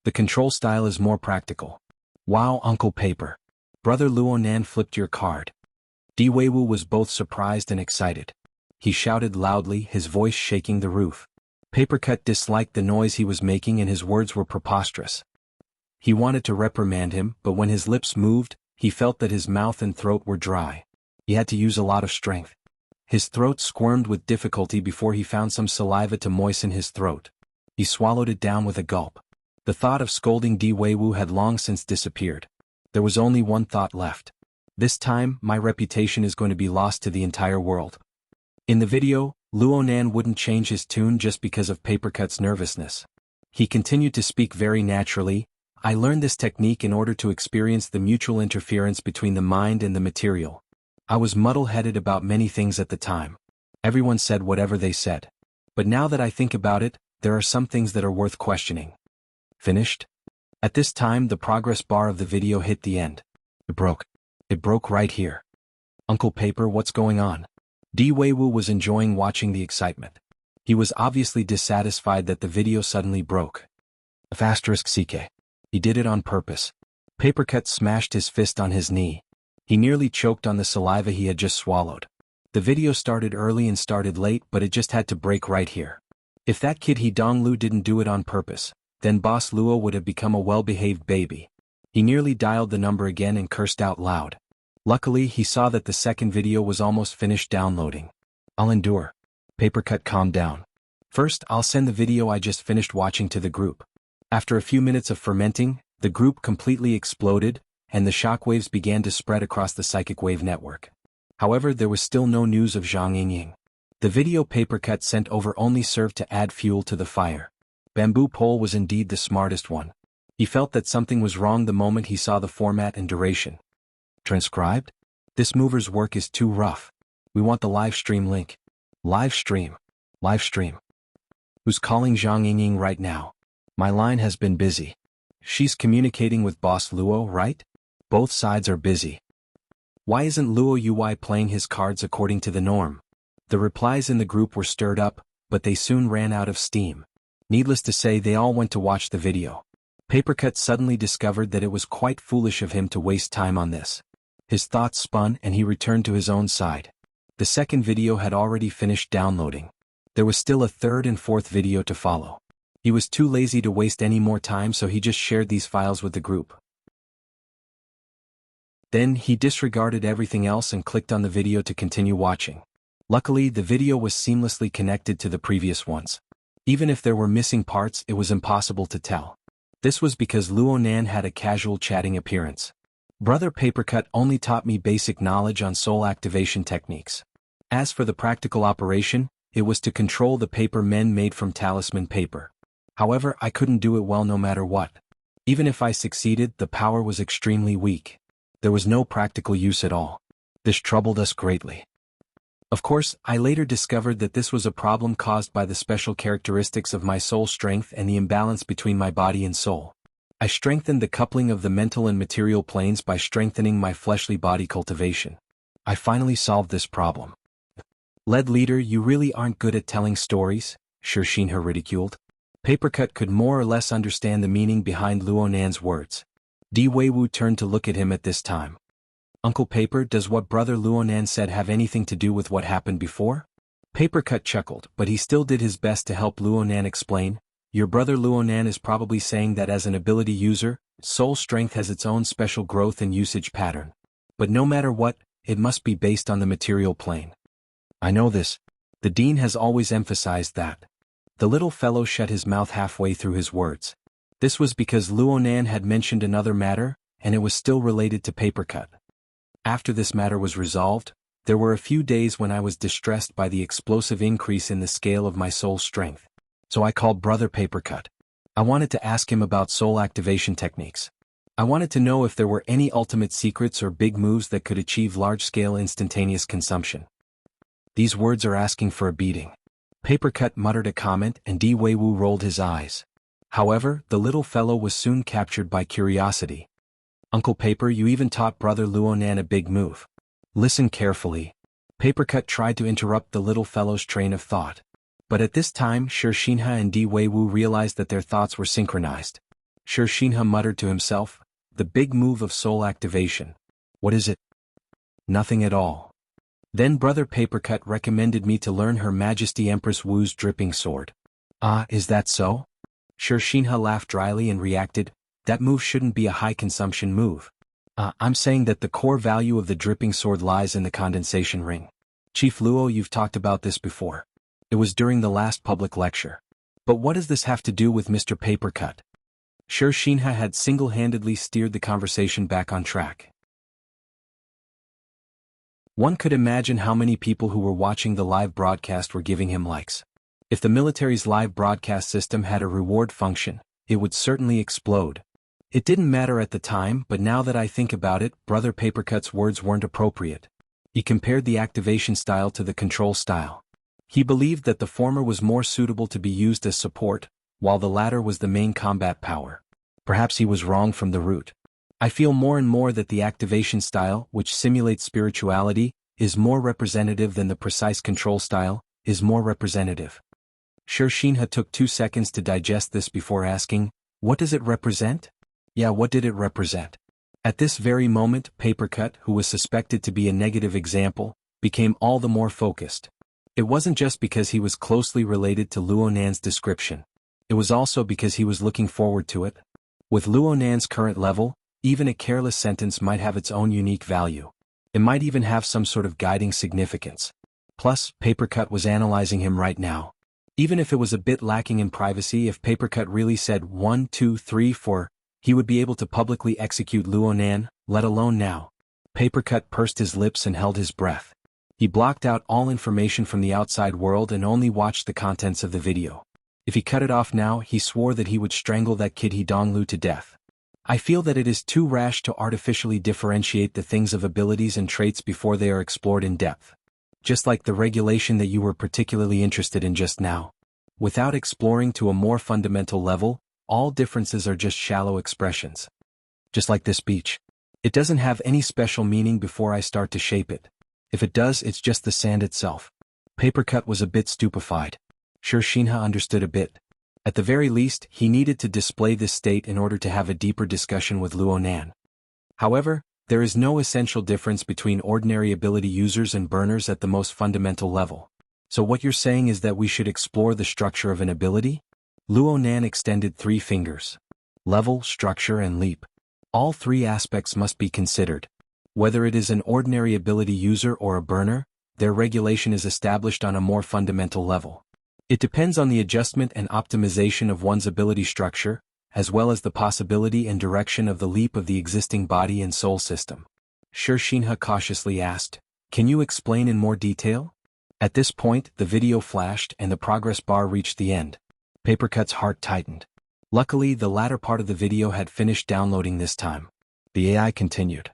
Speaker 1: The control style is more practical." "Wow, Uncle Paper. Brother Luonan flipped your card." Di Weiwu was both surprised and excited. He shouted loudly, his voice shaking the roof. Papercut disliked the noise he was making and his words were preposterous. He wanted to reprimand him, but when his lips moved, he felt that his mouth and throat were dry. He had to use a lot of strength. His throat squirmed with difficulty before he found some saliva to moisten his throat. He swallowed it down with a gulp. The thought of scolding Di Weiwu had long since disappeared. There was only one thought left. This time, my reputation is going to be lost to the entire world. In the video, Luonan wouldn't change his tune just because of Papercut's nervousness. He continued to speak very naturally. "I learned this technique in order to experience the mutual interference between the mind and the material. I was muddle-headed about many things at the time. Everyone said whatever they said. But now that I think about it, there are some things that are worth questioning. Finished? At this time the progress bar of the video hit the end. It broke. It broke right here. Uncle Paper, what's going on? Weiwu was enjoying watching the excitement. He was obviously dissatisfied that the video suddenly broke. *CK. He did it on purpose. Papercut smashed his fist on his knee. He nearly choked on the saliva he had just swallowed. The video started early and started late, but it just had to break right here. If that kid He Donglu didn't do it on purpose, then Boss Luo would have become a well-behaved baby. He nearly dialed the number again and cursed out loud. Luckily, he saw that the second video was almost finished downloading. I'll endure. Papercut, calm down. First, I'll send the video I just finished watching to the group. After a few minutes of fermenting, the group completely exploded, and the shockwaves began to spread across the psychic wave network. However, there was still no news of Zhang Yingying. The video Papercut sent over only served to add fuel to the fire. Bamboo Pole was indeed the smartest one. He felt that something was wrong the moment he saw the format and duration. Transcribed? This mover's work is too rough. We want the live stream link. Live stream. Live stream. Who's calling Zhang Yingying right now? My line has been busy. She's communicating with Boss Luo, right? Both sides are busy. Why isn't Luo Ui playing his cards according to the norm? The replies in the group were stirred up, but they soon ran out of steam. Needless to say, they all went to watch the video. Papercut suddenly discovered that it was quite foolish of him to waste time on this. His thoughts spun and he returned to his own side. The second video had already finished downloading. There was still a third and fourth video to follow. He was too lazy to waste any more time, so he just shared these files with the group. Then he disregarded everything else and clicked on the video to continue watching. Luckily, the video was seamlessly connected to the previous ones. Even if there were missing parts, it was impossible to tell. This was because Luo Nan had a casual chatting appearance. Brother Papercut only taught me basic knowledge on soul activation techniques. As for the practical operation, it was to control the paper men made from talisman paper. However, I couldn't do it well no matter what. Even if I succeeded, the power was extremely weak. There was no practical use at all. This troubled us greatly. Of course, I later discovered that this was a problem caused by the special characteristics of my soul strength and the imbalance between my body and soul. I strengthened the coupling of the mental and material planes by strengthening my fleshly body cultivation. I finally solved this problem. Lead leader, you really aren't good at telling stories, Xianxia ridiculed. Papercut could more or less understand the meaning behind Luo Nan's words. Weiwu turned to look at him at this time. Uncle Paper, does what Brother Luo Nan said have anything to do with what happened before? Papercut chuckled, but he still did his best to help Luo Nan explain. Your brother Luo Nan is probably saying that as an ability user, soul strength has its own special growth and usage pattern. But no matter what, it must be based on the material plane. I know this. The Dean has always emphasized that. The little fellow shut his mouth halfway through his words. This was because Luo Nan had mentioned another matter, and it was still related to Papercut. After this matter was resolved, there were a few days when I was distressed by the explosive increase in the scale of my soul strength. So I called Brother Papercut. I wanted to ask him about soul activation techniques. I wanted to know if there were any ultimate secrets or big moves that could achieve large-scale instantaneous consumption. These words are asking for a beating. Papercut muttered a comment and Weiwu rolled his eyes. However, the little fellow was soon captured by curiosity. Uncle Paper, you even taught Brother Luo Nan a big move. Listen carefully. Papercut tried to interrupt the little fellow's train of thought. But at this time, Xianxia and Weiwu realized that their thoughts were synchronized. Xianxia muttered to himself, the big move of soul activation. What is it? Nothing at all. Then Brother Papercut recommended me to learn Her Majesty Empress Wu's dripping sword. Ah, is that so? Xianxia laughed dryly and reacted, that move shouldn't be a high-consumption move. I'm saying that the core value of the dripping sword lies in the condensation ring. Chief Luo, you've talked about this before. It was during the last public lecture. But what does this have to do with Mr. Papercut? Xianxia had single-handedly steered the conversation back on track. One could imagine how many people who were watching the live broadcast were giving him likes. If the military's live broadcast system had a reward function, it would certainly explode. It didn't matter at the time, but now that I think about it, Brother Papercut's words weren't appropriate. He compared the activation style to the control style. He believed that the former was more suitable to be used as support, while the latter was the main combat power. Perhaps he was wrong from the root. I feel more and more that the activation style, which simulates spirituality, is more representative than the precise control style, is more representative. Xianxia took 2 seconds to digest this before asking, "What does it represent?" Yeah, what did it represent? At this very moment, Papercut, who was suspected to be a negative example, became all the more focused. It wasn't just because he was closely related to Luonan's description. It was also because he was looking forward to it. With Luonan's current level, even a careless sentence might have its own unique value. It might even have some sort of guiding significance. Plus, Papercut was analyzing him right now. Even if it was a bit lacking in privacy, if Papercut really said 1, 2, 3, 4, he would be able to publicly execute Luonan, let alone now. Papercut pursed his lips and held his breath. He blocked out all information from the outside world and only watched the contents of the video. If he cut it off now, he swore that he would strangle that kid Hidonglu to death. I feel that it is too rash to artificially differentiate the things of abilities and traits before they are explored in depth. Just like the regulation that you were particularly interested in just now. Without exploring to a more fundamental level, all differences are just shallow expressions. Just like this beach. It doesn't have any special meaning before I start to shape it. If it does, it's just the sand itself. Papercut was a bit stupefied. Xianxia understood a bit. At the very least, he needed to display this state in order to have a deeper discussion with Luonan. However, there is no essential difference between ordinary ability users and burners at the most fundamental level. So what you're saying is that we should explore the structure of an ability? Luonan extended 3 fingers. Level, structure and leap. All 3 aspects must be considered. Whether it is an ordinary ability user or a burner, their regulation is established on a more fundamental level. It depends on the adjustment and optimization of one's ability structure, as well as the possibility and direction of the leap of the existing body and soul system. Xianxia cautiously asked, "Can you explain in more detail?" At this point, the video flashed and the progress bar reached the end. Papercut's heart tightened. Luckily, the latter part of the video had finished downloading this time. The AI continued.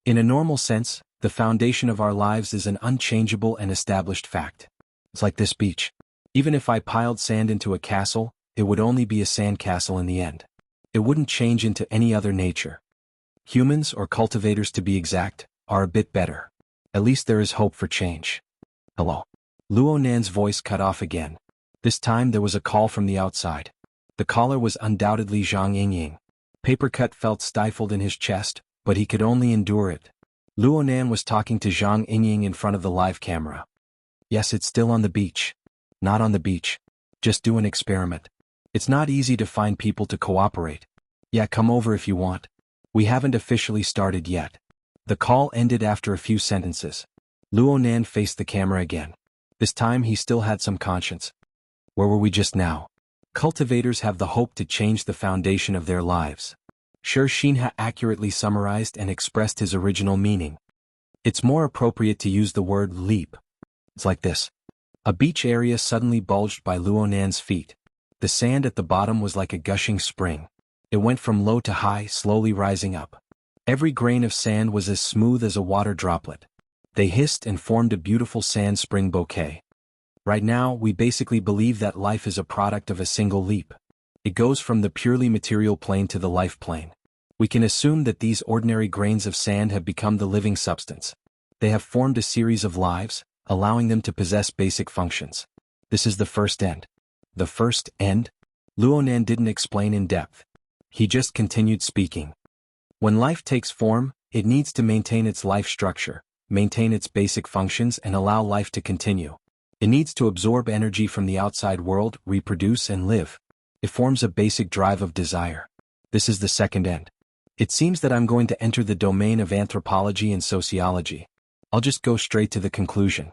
Speaker 1: In a normal sense, the foundation of our lives is an unchangeable and established fact. It's like this beach. Even if I piled sand into a castle, it would only be a sand castle in the end. It wouldn't change into any other nature. Humans, or cultivators to be exact, are a bit better. At least there is hope for change. Hello. Luonan's voice cut off again. This time there was a call from the outside. The caller was undoubtedly Zhang Yingying. Papercut felt stifled in his chest, but he could only endure it. Luonan was talking to Zhang Yingying in front of the live camera. Yes, it's still on the beach. Not on the beach. Just do an experiment. It's not easy to find people to cooperate. Yeah, come over if you want. We haven't officially started yet. The call ended after a few sentences. Luonan faced the camera again. This time he still had some conscience. Where were we just now? Cultivators have the hope to change the foundation of their lives. Xianxia accurately summarized and expressed his original meaning. It's more appropriate to use the word leap. It's like this. A beach area suddenly bulged by Luonan's feet. The sand at the bottom was like a gushing spring. It went from low to high, slowly rising up. Every grain of sand was as smooth as a water droplet. They hissed and formed a beautiful sand spring bouquet. Right now, we basically believe that life is a product of a single leap. It goes from the purely material plane to the life plane. We can assume that these ordinary grains of sand have become the living substance. They have formed a series of lives, allowing them to possess basic functions. This is the first end. The first end? Luonan didn't explain in depth. He just continued speaking. When life takes form, it needs to maintain its life structure, maintain its basic functions and allow life to continue. It needs to absorb energy from the outside world, reproduce and live. It forms a basic drive of desire. This is the second end. It seems that I'm going to enter the domain of anthropology and sociology. I'll just go straight to the conclusion.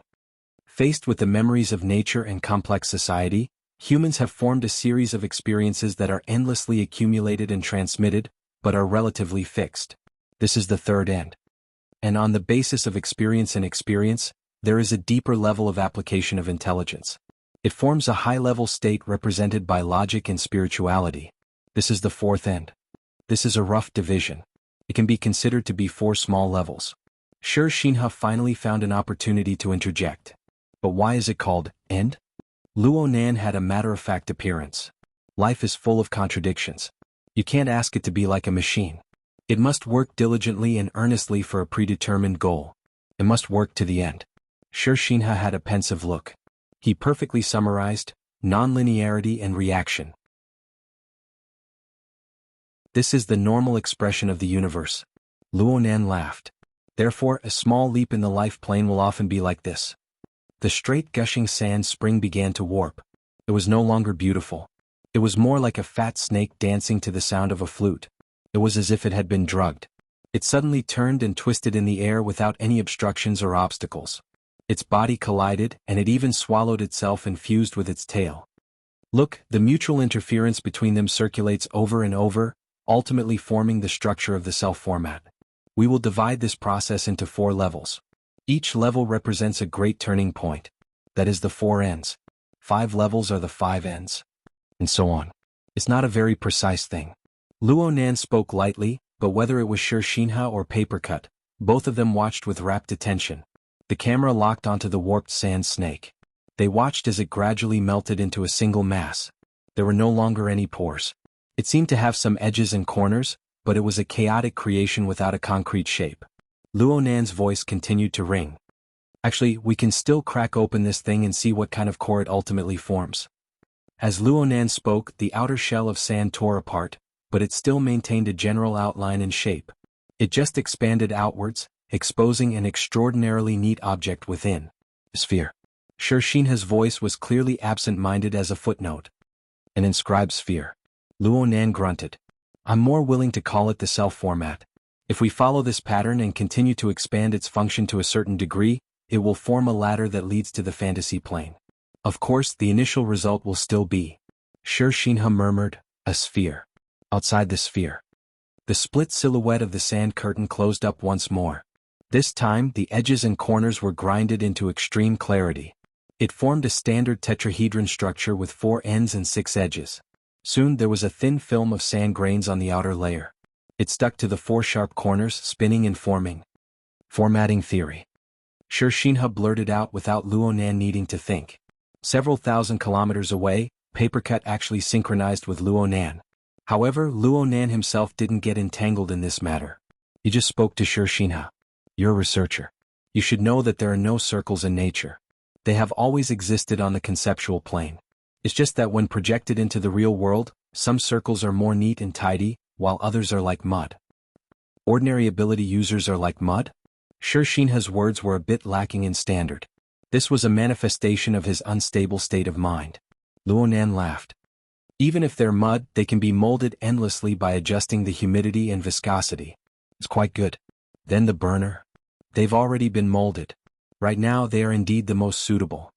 Speaker 1: Faced with the memories of nature and complex society, humans have formed a series of experiences that are endlessly accumulated and transmitted, but are relatively fixed. This is the third end. And on the basis of experience, there is a deeper level of application of intelligence. It forms a high-level state represented by logic and spirituality. This is the fourth end. This is a rough division. It can be considered to be 4 small levels. Xianxia finally found an opportunity to interject. But why is it called end? Luonan had a matter-of-fact appearance. Life is full of contradictions. You can't ask it to be like a machine. It must work diligently and earnestly for a predetermined goal. It must work to the end. Xianxia had a pensive look. He perfectly summarized nonlinearity and reaction. This is the normal expression of the universe. Luonan laughed. Therefore, a small leap in the life plane will often be like this. The straight gushing sand spring began to warp. It was no longer beautiful. It was more like a fat snake dancing to the sound of a flute. It was as if it had been drugged. It suddenly turned and twisted in the air without any obstructions or obstacles. Its body collided, and it even swallowed itself and fused with its tail. Look, the mutual interference between them circulates over and over, ultimately forming the structure of the self-format. We will divide this process into 4 levels. Each level represents a great turning point. That is the 4 ends. 5 levels are the 5 ends. And so on. It's not a very precise thing. Luonan spoke lightly, but whether it was Xianxia or Papercut, both of them watched with rapt attention. The camera locked onto the warped sand snake. They watched as it gradually melted into a single mass. There were no longer any pores. It seemed to have some edges and corners, but it was a chaotic creation without a concrete shape. Luonan's voice continued to ring. Actually, we can still crack open this thing and see what kind of core it ultimately forms. As Luonan spoke, the outer shell of sand tore apart, but it still maintained a general outline and shape. It just expanded outwards, exposing an extraordinarily neat object within. Sphere. Xianxia's voice was clearly absent-minded as a footnote. An inscribed sphere. Luonan grunted. I'm more willing to call it the self-format. If we follow this pattern and continue to expand its function to a certain degree, it will form a ladder that leads to the fantasy plane. Of course, the initial result will still be. Xianxia murmured, a sphere. Outside the sphere. The split silhouette of the sand curtain closed up once more. This time, the edges and corners were grinded into extreme clarity. It formed a standard tetrahedron structure with 4 ends and 6 edges. Soon there was a thin film of sand grains on the outer layer. It stuck to the 4 sharp corners, spinning and forming. Formatting theory. Xianxia blurted out without Luonan needing to think. Several thousand kilometers away, Papercut actually synchronized with Luonan. However, Luonan himself didn't get entangled in this matter. He just spoke to Xianxia. You're a researcher. You should know that there are no circles in nature. They have always existed on the conceptual plane. It's just that when projected into the real world, some circles are more neat and tidy, while others are like mud. Ordinary ability users are like mud? Xianxia's words were a bit lacking in standard. This was a manifestation of his unstable state of mind. Luonan laughed. Even if they're mud, they can be molded endlessly by adjusting the humidity and viscosity. It's quite good. Then the burner? They've already been molded. Right now they are indeed the most suitable.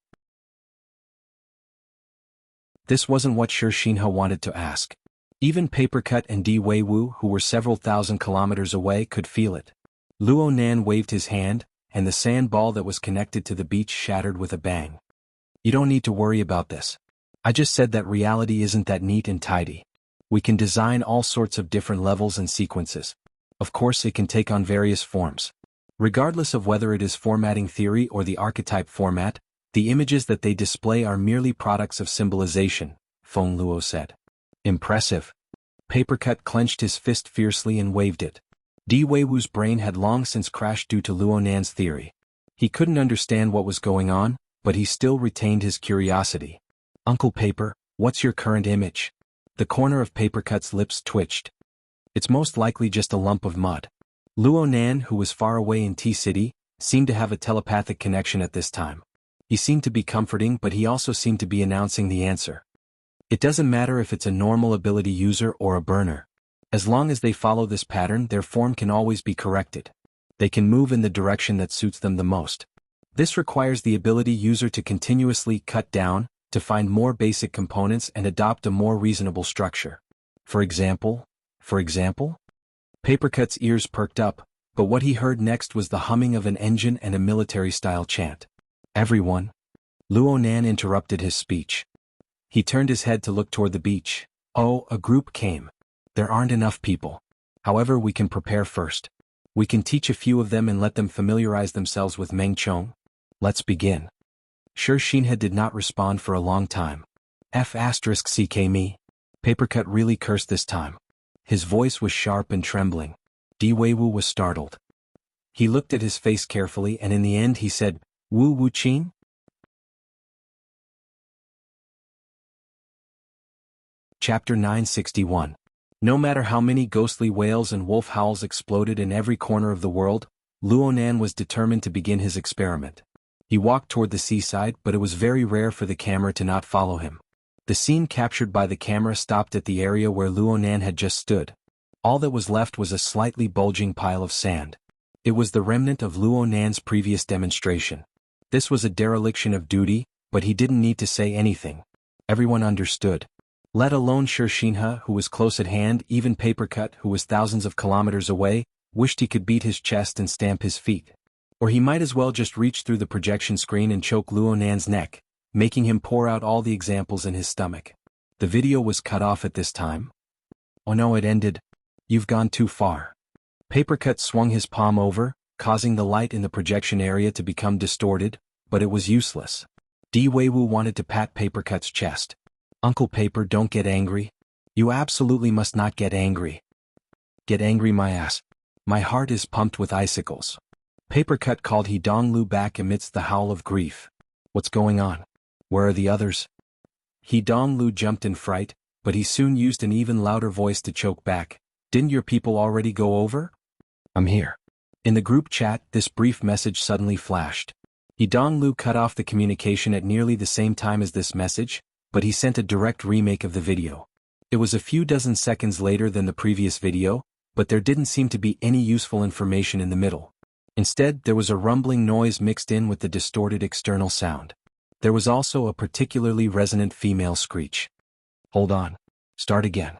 Speaker 1: This wasn't what Xianxia wanted to ask. Even Papercut and Di Weiwu, who were several thousand kilometers away, could feel it. Luonan waved his hand, and the sand ball that was connected to the beach shattered with a bang. You don't need to worry about this. I just said that reality isn't that neat and tidy. We can design all sorts of different levels and sequences. Of course, it can take on various forms. Regardless of whether it is formatting theory or the archetype format, the images that they display are merely products of symbolization, Feng Luo said. Impressive. Papercut clenched his fist fiercely and waved it. Di Weiwu's brain had long since crashed due to Luonan's theory. He couldn't understand what was going on, but he still retained his curiosity. Uncle Paper, what's your current image? The corner of Papercut's lips twitched. It's most likely just a lump of mud. Luonan, who was far away in T-City, seemed to have a telepathic connection at this time. He seemed to be comforting, but he also seemed to be announcing the answer. It doesn't matter if it's a normal ability user or a burner. As long as they follow this pattern, their form can always be corrected. They can move in the direction that suits them the most. This requires the ability user to continuously cut down, to find more basic components and adopt a more reasonable structure. For example? Papercut's ears perked up, but what he heard next was the humming of an engine and a military-style chant. Everyone. Luonan interrupted his speech. He turned his head to look toward the beach. Oh, a group came. There aren't enough people. However, we can prepare first. We can teach a few of them and let them familiarize themselves with Meng Chong. Let's begin. Xianxia did not respond for a long time. F***ck me. Papercut really cursed this time. His voice was sharp and trembling. Di Weiwu was startled. He looked at his face carefully and in the end he said, Wu Wu Qin? Chapter 961. No matter how many ghostly wails and wolf howls exploded in every corner of the world, Luonan was determined to begin his experiment. He walked toward the seaside, but it was very rare for the camera to not follow him. The scene captured by the camera stopped at the area where Luonan had just stood. All that was left was a slightly bulging pile of sand. It was the remnant of Luonan's previous demonstration. This was a dereliction of duty, but he didn't need to say anything. Everyone understood. Let alone Xianxia, who was close at hand, even Papercut, who was thousands of kilometers away, wished he could beat his chest and stamp his feet. Or he might as well just reach through the projection screen and choke Luonan's neck, making him pour out all the examples in his stomach. The video was cut off at this time. Oh no, it ended. You've gone too far. Papercut swung his palm over, causing the light in the projection area to become distorted, but it was useless. Di Weiwu wanted to pat Papercut's chest. Uncle Paper, don't get angry. You absolutely must not get angry. Get angry my ass. My heart is pumped with icicles. Papercut called He Donglu back amidst the howl of grief. What's going on? Where are the others? He Donglu jumped in fright, but he soon used an even louder voice to choke back. Didn't your people already go over? I'm here. In the group chat, this brief message suddenly flashed. He Donglu cut off the communication at nearly the same time as this message, but he sent a direct remake of the video. It was a few dozen seconds later than the previous video, but there didn't seem to be any useful information in the middle. Instead, there was a rumbling noise mixed in with the distorted external sound. There was also a particularly resonant female screech. Hold on. Start again.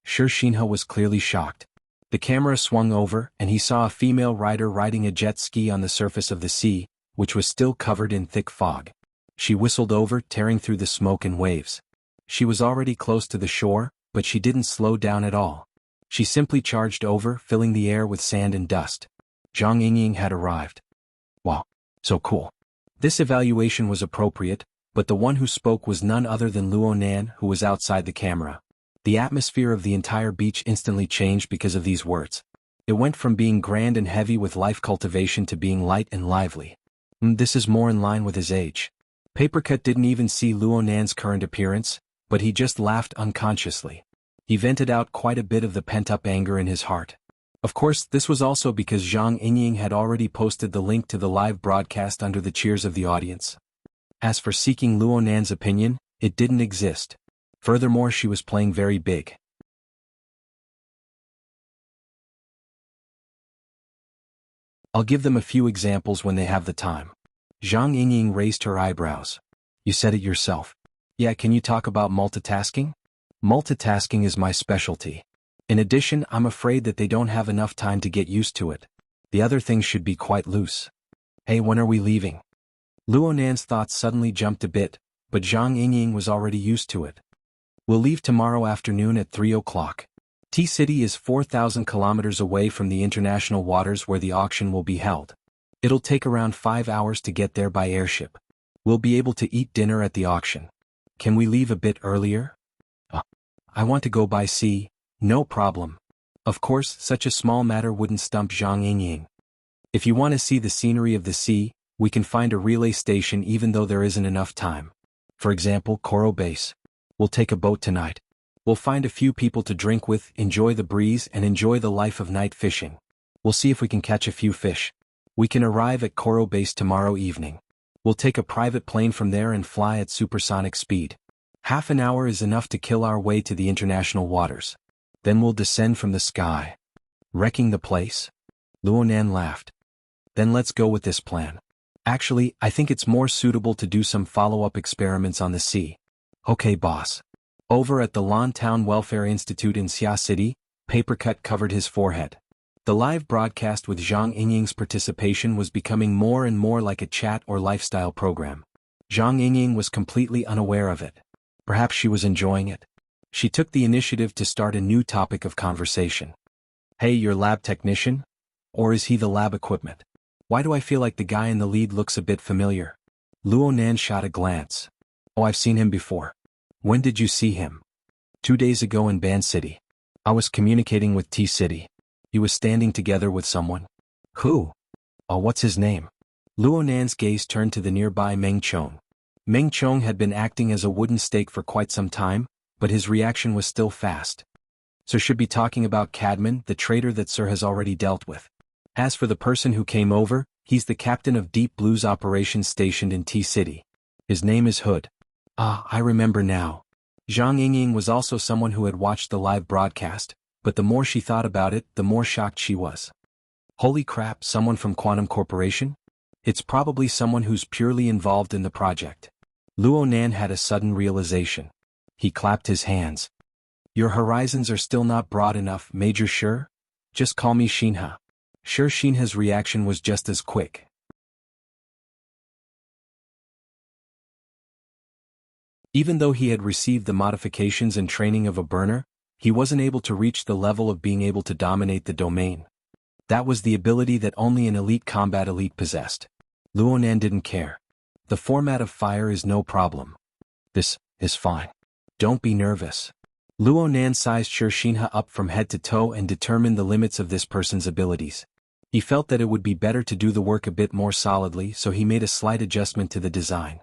Speaker 1: Xianxia was clearly shocked. The camera swung over, and he saw a female rider riding a jet ski on the surface of the sea, which was still covered in thick fog. She whistled over, tearing through the smoke and waves. She was already close to the shore, but she didn't slow down at all. She simply charged over, filling the air with sand and dust. Jianghu had arrived. Wow, so cool. This evaluation was appropriate, but the one who spoke was none other than Luonan, who was outside the camera. The atmosphere of the entire beach instantly changed because of these words. It went from being grand and heavy with life cultivation to being light and lively. This is more in line with his age. Papercut didn't even see Luonan's current appearance, but he just laughed unconsciously. He vented out quite a bit of the pent-up anger in his heart. Of course, this was also because Jianghu had already posted the link to the live broadcast under the cheers of the audience. As for seeking Luonan's opinion, it didn't exist. Furthermore, she was playing very big. I'll give them a few examples when they have the time. Zhang Yingying raised her eyebrows. You said it yourself. Yeah, can you talk about multitasking? Multitasking is my specialty. In addition, I'm afraid that they don't have enough time to get used to it. The other things should be quite loose. Hey, when are we leaving? Luonan's thoughts suddenly jumped a bit, but Zhang Yingying was already used to it. We'll leave tomorrow afternoon at 3 o'clock. T-City is 4,000 kilometers away from the international waters where the auction will be held. It'll take around 5 hours to get there by airship. We'll be able to eat dinner at the auction. Can we leave a bit earlier? I want to go by sea. No problem. Of course, such a small matter wouldn't stump Zhang Yingying. If you want to see the scenery of the sea, we can find a relay station even though there isn't enough time. For example, Koro Base. We'll take a boat tonight. We'll find a few people to drink with, enjoy the breeze and enjoy the life of night fishing. We'll see if we can catch a few fish. We can arrive at Koro Base tomorrow evening. We'll take a private plane from there and fly at supersonic speed. Half an hour is enough to kill our way to the international waters. Then we'll descend from the sky. Wrecking the place? Luonan laughed. Then let's go with this plan. Actually, I think it's more suitable to do some follow-up experiments on the sea. Okay, boss. Over at the Lan Town Welfare Institute in Xia City, Papercut covered his forehead. The live broadcast with Zhang Yingying's participation was becoming more and more like a chat or lifestyle program. Zhang Yingying was completely unaware of it. Perhaps she was enjoying it. She took the initiative to start a new topic of conversation. Hey, you're lab technician? Or is he the lab equipment? Why do I feel like the guy in the lead looks a bit familiar? Luo Nan shot a glance. Oh, I've seen him before. When did you see him? 2 days ago in Ban City. I was communicating with T-City. He was standing together with someone. Who? Oh, what's his name? Luo Nan's gaze turned to the nearby Meng Chong. Meng Chong had been acting as a wooden stake for quite some time, but his reaction was still fast. So should be talking about Cadman, the traitor that Sir has already dealt with. As for the person who came over, he's the captain of Deep Blue's operations stationed in T-City. His name is Hood. Ah, I remember now. Zhang Yingying was also someone who had watched the live broadcast, but the more she thought about it, the more shocked she was. Holy crap, someone from Quantum Corporation? It's probably someone who's purely involved in the project. Luo Nan had a sudden realization. He clapped his hands. Your horizons are still not broad enough, Major Sure? Just call me Xianxia. Sure, Xianxia's reaction was just as quick. Even though he had received the modifications and training of a burner, he wasn't able to reach the level of being able to dominate the domain. That was the ability that only an elite combat elite possessed. Luo Nan didn't care. The format of fire is no problem. This is fine. Don't be nervous. Luo Nan sized Sure Xianxia up from head to toe and determined the limits of this person's abilities. He felt that it would be better to do the work a bit more solidly, so he made a slight adjustment to the design.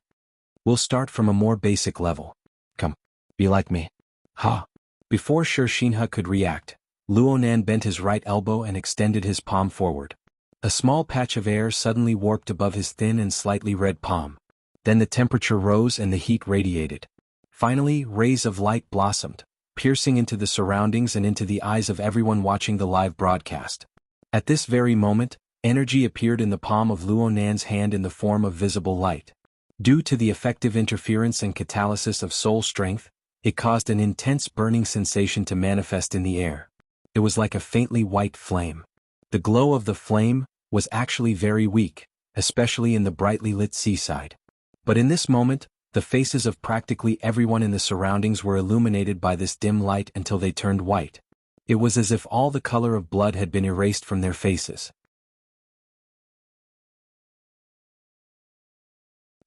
Speaker 1: We'll start from a more basic level. Come, be like me. Ha! Before Sure Xianxia could react, Luo Nan bent his right elbow and extended his palm forward. A small patch of air suddenly warped above his thin and slightly red palm. Then the temperature rose and the heat radiated. Finally, rays of light blossomed, piercing into the surroundings and into the eyes of everyone watching the live broadcast. At this very moment, energy appeared in the palm of Luo Nan's hand in the form of visible light. Due to the effective interference and catalysis of soul strength, it caused an intense burning sensation to manifest in the air. It was like a faintly white flame. The glow of the flame was actually very weak, especially in the brightly lit seaside. But in this moment, the faces of practically everyone in the surroundings were illuminated by this dim light until they turned white. It was as if all the color of blood had been erased from their faces.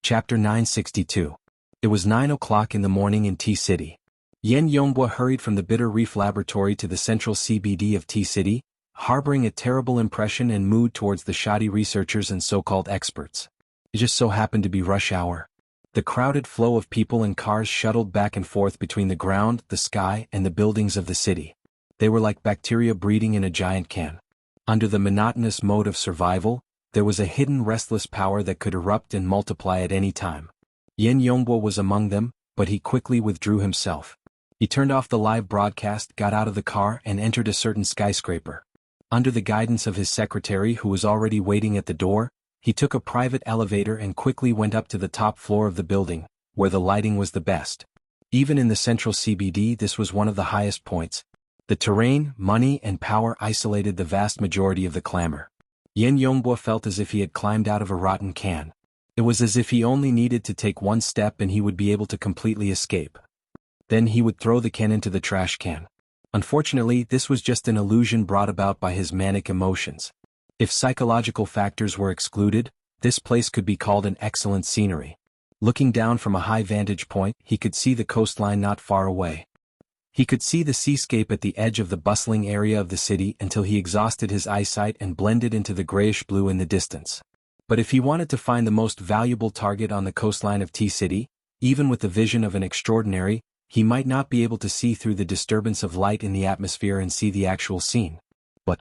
Speaker 1: Chapter 962. It was 9 o'clock in the morning in T-City. Yen Yonghua hurried from the Bitter Reef Laboratory to the central CBD of T-City, harboring a terrible impression and mood towards the shoddy researchers and so-called experts. It just so happened to be rush hour. The crowded flow of people and cars shuttled back and forth between the ground, the sky, and the buildings of the city. They were like bacteria breeding in a giant can. Under the monotonous mode of survival, there was a hidden restless power that could erupt and multiply at any time. Yen Yonghua was among them, but he quickly withdrew himself. He turned off the live broadcast, got out of the car, and entered a certain skyscraper. Under the guidance of his secretary, who was already waiting at the door, he took a private elevator and quickly went up to the top floor of the building, where the lighting was the best. Even in the central CBD, this was one of the highest points. The terrain, money, and power isolated the vast majority of the clamor. Yen Yonghua felt as if he had climbed out of a rotten can. It was as if he only needed to take one step and he would be able to completely escape. Then he would throw the can into the trash can. Unfortunately, this was just an illusion brought about by his manic emotions. If psychological factors were excluded, this place could be called an excellent scenery. Looking down from a high vantage point, he could see the coastline not far away. He could see the seascape at the edge of the bustling area of the city until he exhausted his eyesight and blended into the grayish blue in the distance. But if he wanted to find the most valuable target on the coastline of T-City, even with the vision of an extraordinary, he might not be able to see through the disturbance of light in the atmosphere and see the actual scene. But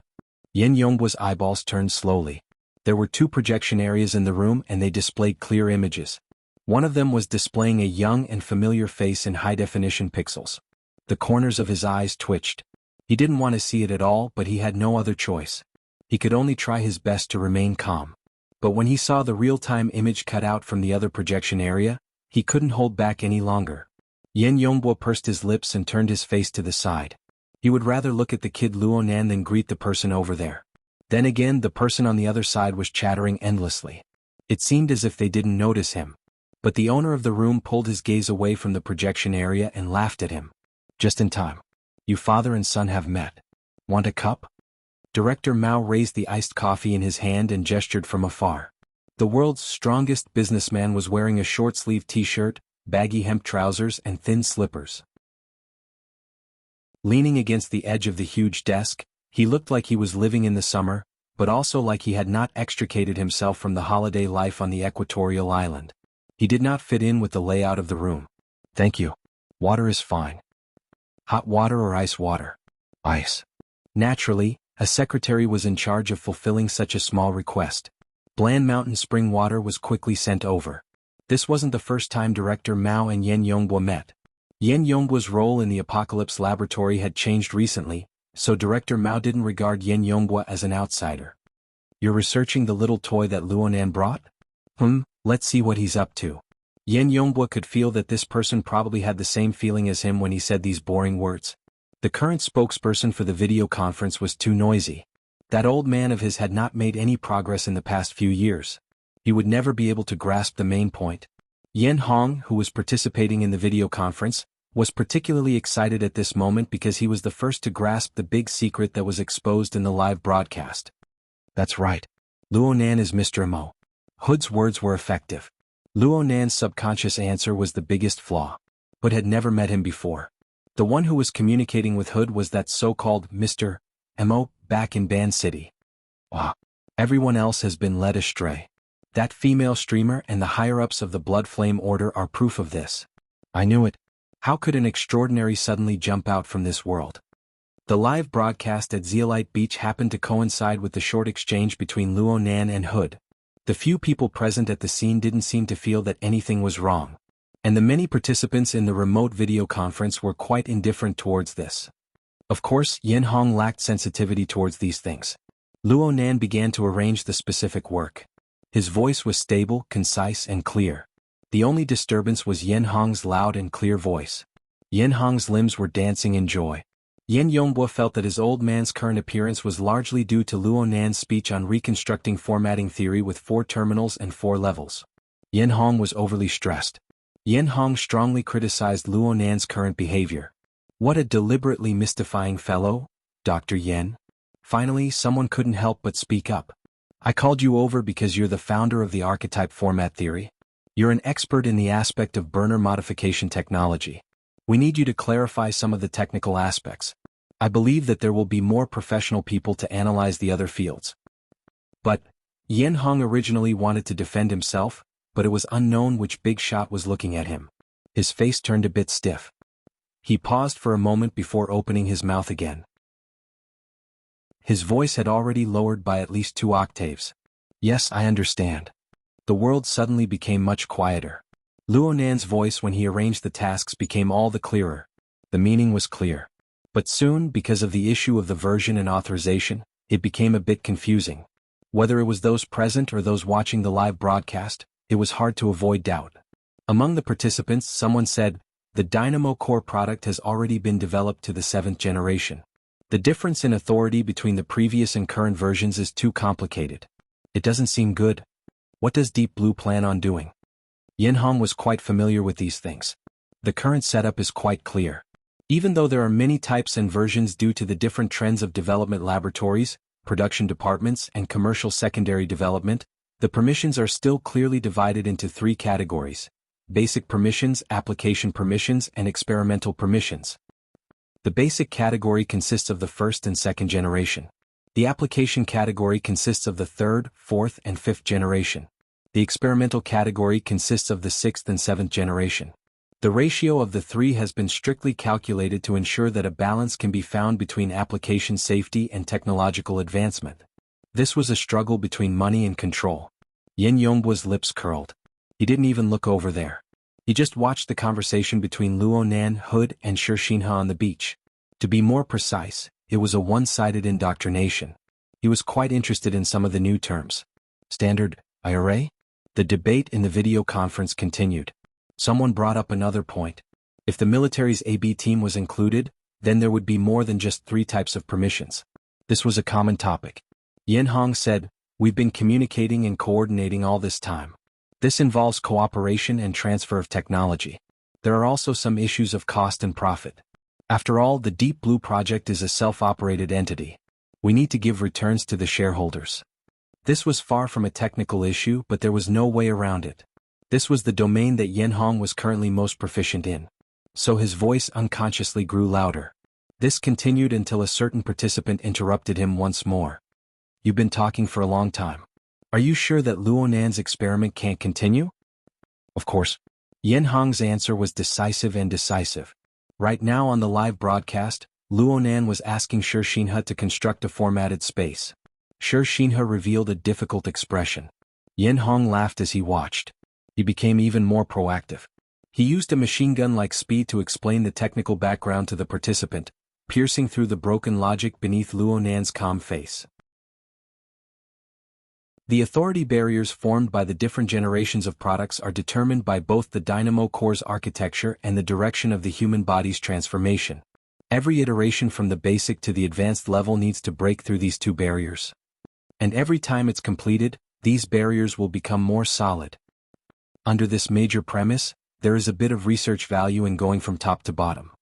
Speaker 1: Yen Yonghua's eyeballs turned slowly. There were 2 projection areas in the room and they displayed clear images. One of them was displaying a young and familiar face in high-definition pixels. The corners of his eyes twitched. He didn't want to see it at all, but he had no other choice. He could only try his best to remain calm. But when he saw the real-time image cut out from the other projection area, he couldn't hold back any longer. Yen Yonghua pursed his lips and turned his face to the side. He would rather look at the kid Luo Nan than greet the person over there. Then again, the person on the other side was chattering endlessly. It seemed as if they didn't notice him. But the owner of the room pulled his gaze away from the projection area and laughed at him. Just in time. You father and son have met. Want a cup? Director Mao raised the iced coffee in his hand and gestured from afar. The world's strongest businessman was wearing a short-sleeved t-shirt, baggy hemp trousers and thin slippers. Leaning against the edge of the huge desk, he looked like he was living in the summer, but also like he had not extricated himself from the holiday life on the equatorial island. He did not fit in with the layout of the room. Thank you. Water is fine. Hot water or ice water? Ice. Naturally, a secretary was in charge of fulfilling such a small request. Bland mountain spring water was quickly sent over. This wasn't the first time Director Mao and Yen Yonghua met. Yen Yonghua's role in the Apocalypse Laboratory had changed recently, so Director Mao didn't regard Yen Yonghua as an outsider. You're researching the little toy that Luonan brought? Let's see what he's up to. Yen Yonghua could feel that this person probably had the same feeling as him when he said these boring words. The current spokesperson for the video conference was too noisy. That old man of his had not made any progress in the past few years. He would never be able to grasp the main point. Yen Hong, who was participating in the video conference, was particularly excited at this moment because he was the first to grasp the big secret that was exposed in the live broadcast. That's right. Luonan is Mr. Mo. Hood's words were effective. Luonan's subconscious answer was the biggest flaw. Hood had never met him before. The one who was communicating with Hood was that so-called Mr. Mo back in Ban City. Everyone else has been led astray. That female streamer and the higher-ups of the Blood Flame Order are proof of this. I knew it. How could an extraordinary suddenly jump out from this world? The live broadcast at Zeolite Beach happened to coincide with the short exchange between Luonan and Hood. The few people present at the scene didn't seem to feel that anything was wrong. And the many participants in the remote video conference were quite indifferent towards this. Of course, Yen Hong lacked sensitivity towards these things. Luonan began to arrange the specific work. His voice was stable, concise and clear. The only disturbance was Yen Hong's loud and clear voice. Yen Hong's limbs were dancing in joy. Yen Yonghua felt that his old man's current appearance was largely due to Luonan's speech on reconstructing formatting theory with 4 terminals and 4 levels. Yen Hong was overly stressed. Yen Hong strongly criticized Luonan's current behavior. What a deliberately mystifying fellow, Dr. Yen. Finally, someone couldn't help but speak up. I called you over because you're the founder of the archetype format theory. You're an expert in the aspect of burner modification technology. We need you to clarify some of the technical aspects. I believe that there will be more professional people to analyze the other fields. But, Yen Hong originally wanted to defend himself, but it was unknown which big shot was looking at him. His face turned a bit stiff. He paused for a moment before opening his mouth again. His voice had already lowered by at least 2 octaves. Yes, I understand. The world suddenly became much quieter. Luonan's voice when he arranged the tasks became all the clearer. The meaning was clear. But soon, because of the issue of the version and authorization, it became a bit confusing. Whether it was those present or those watching the live broadcast, it was hard to avoid doubt. Among the participants, someone said, the Dynamo Core product has already been developed to the 7th generation. The difference in authority between the previous and current versions is too complicated. It doesn't seem good. What does Deep Blue plan on doing? Yen Hong was quite familiar with these things. The current setup is quite clear. Even though there are many types and versions due to the different trends of development laboratories, production departments, and commercial secondary development, the permissions are still clearly divided into 3 categories: basic permissions, application permissions, and experimental permissions. The basic category consists of the 1st and 2nd generation. The application category consists of the 3rd, 4th, and 5th generation. The experimental category consists of the 6th and 7th generation. The ratio of the 3 has been strictly calculated to ensure that a balance can be found between application safety and technological advancement. This was a struggle between money and control. Yen Yonghua's lips curled. He didn't even look over there. He just watched the conversation between Luonan, Hood, and Xuanhuan on the beach. To be more precise, it was a one-sided indoctrination. He was quite interested in some of the new terms. Standard, IRA? The debate in the video conference continued. Someone brought up another point. If the military's AB team was included, then there would be more than just 3 types of permissions. This was a common topic. Yen Hong said, we've been communicating and coordinating all this time. This involves cooperation and transfer of technology. There are also some issues of cost and profit. After all, the Deep Blue project is a self-operated entity. We need to give returns to the shareholders. This was far from a technical issue, but there was no way around it. This was the domain that Xuanhuan was currently most proficient in. So his voice unconsciously grew louder. This continued until a certain participant interrupted him once more. You've been talking for a long time. Are you sure that Luonan's experiment can't continue? Of course. Xuanhuan's answer was decisive. Right now on the live broadcast, Luonan was asking xianxia to construct a formatted space. Xianxia revealed a difficult expression. Xuanhuan laughed as he watched. He became even more proactive. He used a machine gun-like speed to explain the technical background to the participant, piercing through the broken logic beneath Luonan's calm face. The authority barriers formed by the different generations of products are determined by both the dynamo core's architecture and the direction of the human body's transformation. Every iteration from the basic to the advanced level needs to break through these two barriers. And every time it's completed, these barriers will become more solid. Under this major premise, there is a bit of research value in going from top to bottom.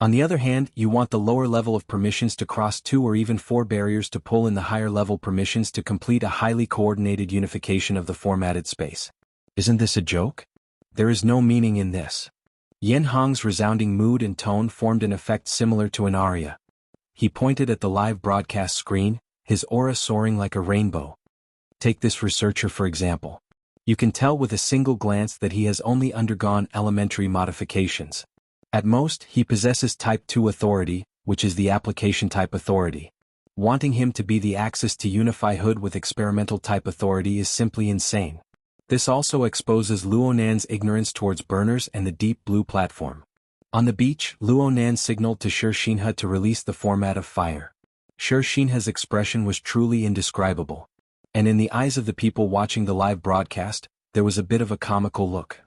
Speaker 1: On the other hand, you want the lower level of permissions to cross 2 or even 4 barriers to pull in the higher level permissions to complete a highly coordinated unification of the formatted space. Isn't this a joke? There is no meaning in this. Xuanhuan's resounding mood and tone formed an effect similar to an aria. He pointed at the live broadcast screen, his aura soaring like a rainbow. Take this researcher for example. You can tell with a single glance that he has only undergone elementary modifications. At most, he possesses Type 2 authority, which is the application type authority. Wanting him to be the axis to unify Hood with experimental type authority is simply insane. This also exposes Luonan's ignorance towards burners and the deep blue platform. On the beach, Luonan signaled to xianxia to release the format of fire. Xianxia's expression was truly indescribable. And in the eyes of the people watching the live broadcast, there was a bit of a comical look.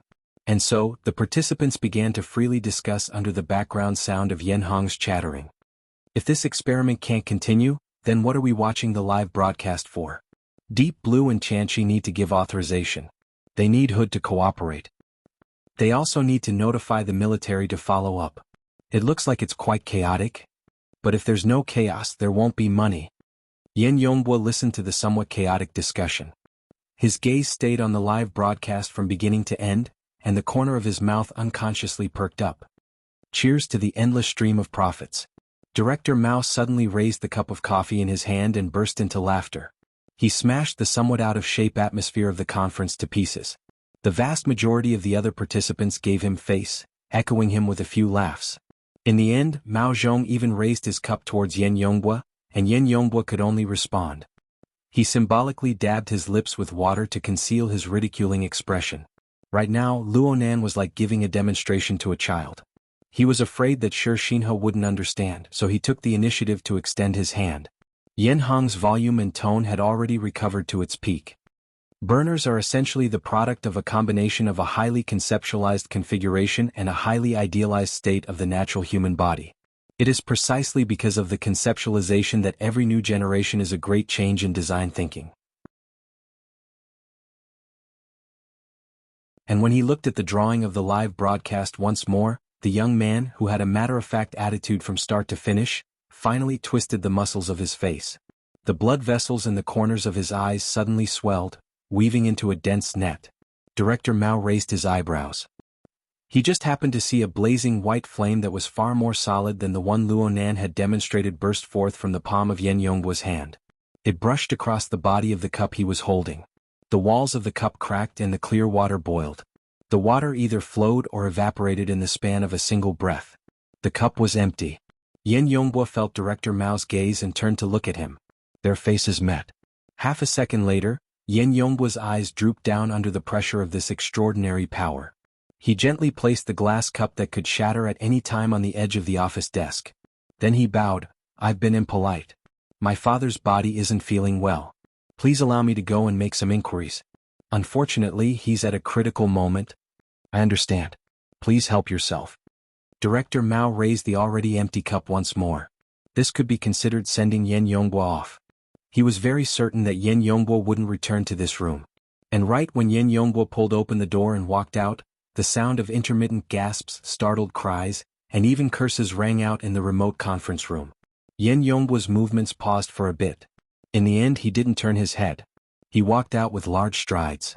Speaker 1: And so, the participants began to freely discuss under the background sound of Xuanhuan's chattering. If this experiment can't continue, then what are we watching the live broadcast for? Deep Blue and Xianxia need to give authorization. They need Hood to cooperate. They also need to notify the military to follow up. It looks like it's quite chaotic. But if there's no chaos, there won't be money. Xuanhuan listened to the somewhat chaotic discussion. His gaze stayed on the live broadcast from beginning to end, and the corner of his mouth unconsciously perked up. Cheers to the endless stream of profits. Director Mao suddenly raised the cup of coffee in his hand and burst into laughter. He smashed the somewhat out-of-shape atmosphere of the conference to pieces. The vast majority of the other participants gave him face, echoing him with a few laughs. In the end, Mao Zhong even raised his cup towards Xuanhuan, and Xuanhuan could only respond. He symbolically dabbed his lips with water to conceal his ridiculing expression. Right now, Luonan was like giving a demonstration to a child. He was afraid that xianxia wouldn't understand, so he took the initiative to extend his hand. Xuanhuan's volume and tone had already recovered to its peak. Burners are essentially the product of a combination of a highly conceptualized configuration and a highly idealized state of the natural human body. It is precisely because of the conceptualization that every new generation is a great change in design thinking. And when he looked at the drawing of the live broadcast once more, the young man, who had a matter-of-fact attitude from start to finish, finally twisted the muscles of his face. The blood vessels in the corners of his eyes suddenly swelled, weaving into a dense net. Director Mao raised his eyebrows. He just happened to see a blazing white flame that was far more solid than the one Luonan had demonstrated burst forth from the palm of Xuanhuan's hand. It brushed across the body of the cup he was holding. The walls of the cup cracked and the clear water boiled. The water either flowed or evaporated in the span of a single breath. The cup was empty. Xuanhuan felt Director Mao's gaze and turned to look at him. Their faces met. Half a second later, Xuanhuan's eyes drooped down under the pressure of this extraordinary power. He gently placed the glass cup that could shatter at any time on the edge of the office desk. Then he bowed. I've been impolite. My father's body isn't feeling well. Please allow me to go and make some inquiries. Unfortunately, he's at a critical moment. I understand. Please help yourself. Director Mao raised the already empty cup once more. This could be considered sending Xuanhuan off. He was very certain that Xuanhuan wouldn't return to this room. And right when Xuanhuan pulled open the door and walked out, the sound of intermittent gasps, startled cries, and even curses rang out in the remote conference room. Yen Yongguo's movements paused for a bit. In the end he didn't turn his head. He walked out with large strides.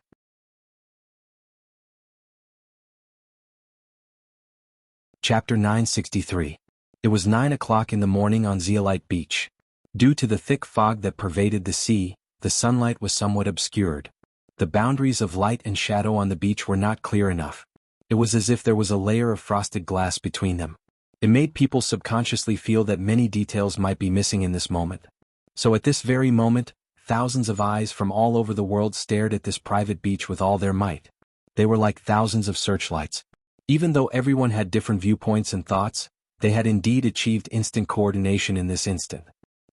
Speaker 1: Chapter 963. It was 9 o'clock in the morning on Zeolite Beach. Due to the thick fog that pervaded the sea, the sunlight was somewhat obscured. The boundaries of light and shadow on the beach were not clear enough. It was as if there was a layer of frosted glass between them. It made people subconsciously feel that many details might be missing in this moment. So at this very moment, thousands of eyes from all over the world stared at this private beach with all their might. They were like thousands of searchlights. Even though everyone had different viewpoints and thoughts, they had indeed achieved instant coordination in this instant.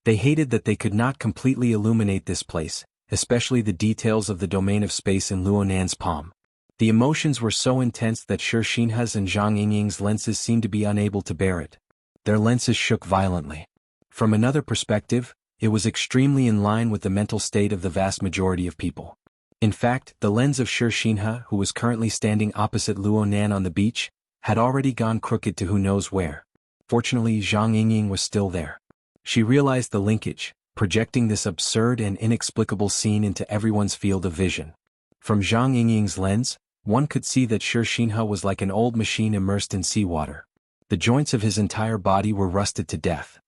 Speaker 1: They hated that they could not completely illuminate this place, especially the details of the domain of space in Luonan's palm. The emotions were so intense that Xianxia's and Zhang Yingying's lenses seemed to be unable to bear it. Their lenses shook violently. From another perspective, it was extremely in line with the mental state of the vast majority of people. In fact, the lens of Xianxia, who was currently standing opposite Luonan on the beach, had already gone crooked to who knows where. Fortunately, Zhang Yingying was still there. She realized the linkage, projecting this absurd and inexplicable scene into everyone's field of vision. From Zhang Yingying's lens, one could see that Xianxia was like an old machine immersed in seawater. The joints of his entire body were rusted to death.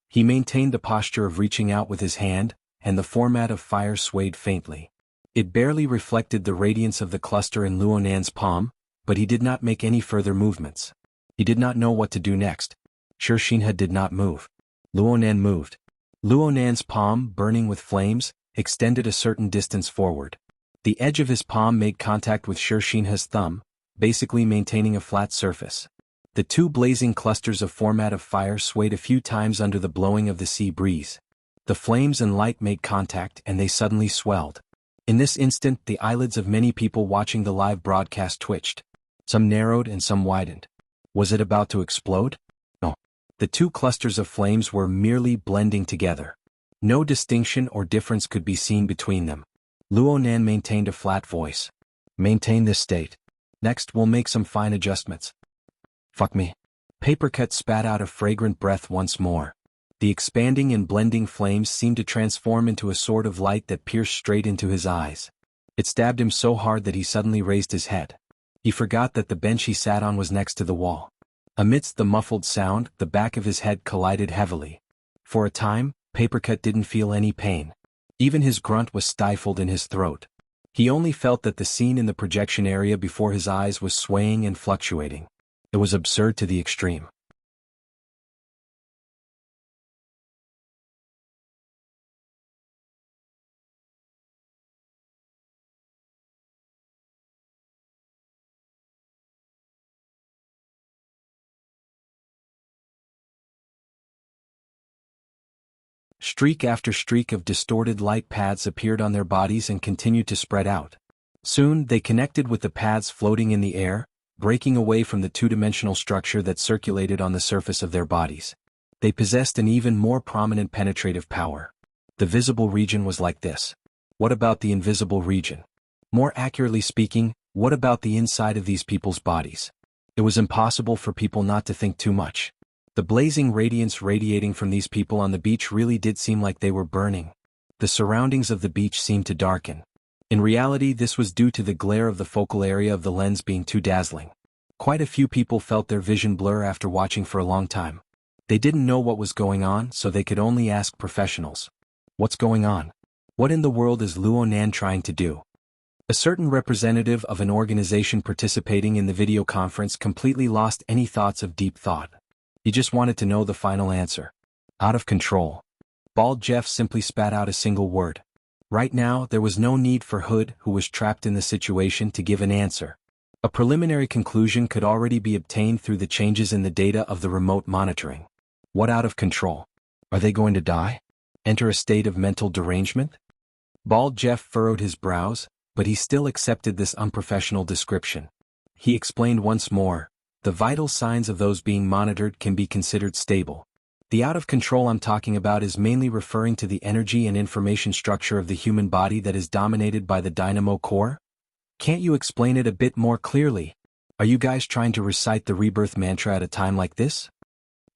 Speaker 1: He maintained the posture of reaching out with his hand, and the format of fire swayed faintly. It barely reflected the radiance of the cluster in Luonan's palm, but he did not make any further movements. He did not know what to do next. Xianxia did not move. Luonan moved. Luonan's palm, burning with flames, extended a certain distance forward. The edge of his palm made contact with Xianxia's thumb, basically maintaining a flat surface. The two blazing clusters of format of fire swayed a few times under the blowing of the sea breeze. The flames and light made contact and they suddenly swelled. In this instant, the eyelids of many people watching the live broadcast twitched. Some narrowed and some widened. Was it about to explode? No. The two clusters of flames were merely blending together. No distinction or difference could be seen between them. Luonan maintained a flat voice. Maintain this state. Next we'll make some fine adjustments. Fuck me. Papercut spat out a fragrant breath once more. The expanding and blending flames seemed to transform into a sword of light that pierced straight into his eyes. It stabbed him so hard that he suddenly raised his head. He forgot that the bench he sat on was next to the wall. Amidst the muffled sound, the back of his head collided heavily. For a time, Papercut didn't feel any pain. Even his grunt was stifled in his throat. He only felt that the scene in the projection area before his eyes was swaying and fluctuating. It was absurd to the extreme. Streak after streak of distorted light paths appeared on their bodies and continued to spread out. Soon, they connected with the paths floating in the air, breaking away from the two-dimensional structure that circulated on the surface of their bodies. They possessed an even more prominent penetrative power. The visible region was like this. What about the invisible region? More accurately speaking, what about the inside of these people's bodies? It was impossible for people not to think too much. The blazing radiance radiating from these people on the beach really did seem like they were burning. The surroundings of the beach seemed to darken. In reality, this was due to the glare of the focal area of the lens being too dazzling. Quite a few people felt their vision blur after watching for a long time. They didn't know what was going on, so they could only ask professionals. What's going on? What in the world is Luonan trying to do? A certain representative of an organization participating in the video conference completely lost any thoughts of deep thought. He just wanted to know the final answer. Out of control. Bald Jeff simply spat out a single word. Right now, there was no need for Hood, who was trapped in the situation, to give an answer. A preliminary conclusion could already be obtained through the changes in the data of the remote monitoring. What out of control? Are they going to die? Enter a state of mental derangement? Bald Jeff furrowed his brows, but he still accepted this unprofessional description. He explained once more. The vital signs of those being monitored can be considered stable. The out of control I'm talking about is mainly referring to the energy and information structure of the human body that is dominated by the dynamo core. Can't you explain it a bit more clearly? Are you guys trying to recite the rebirth mantra at a time like this?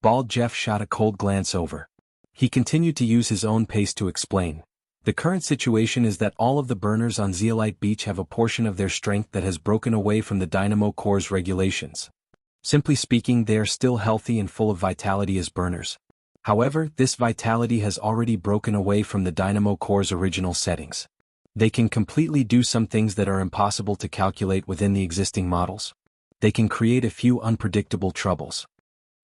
Speaker 1: Bald Jeff shot a cold glance over. He continued to use his own pace to explain. The current situation is that all of the burners on Zeolite Beach have a portion of their strength that has broken away from the Dynamo Core's regulations. Simply speaking, they are still healthy and full of vitality as burners. However, this vitality has already broken away from the Dynamo Core's original settings. They can completely do some things that are impossible to calculate within the existing models. They can create a few unpredictable troubles.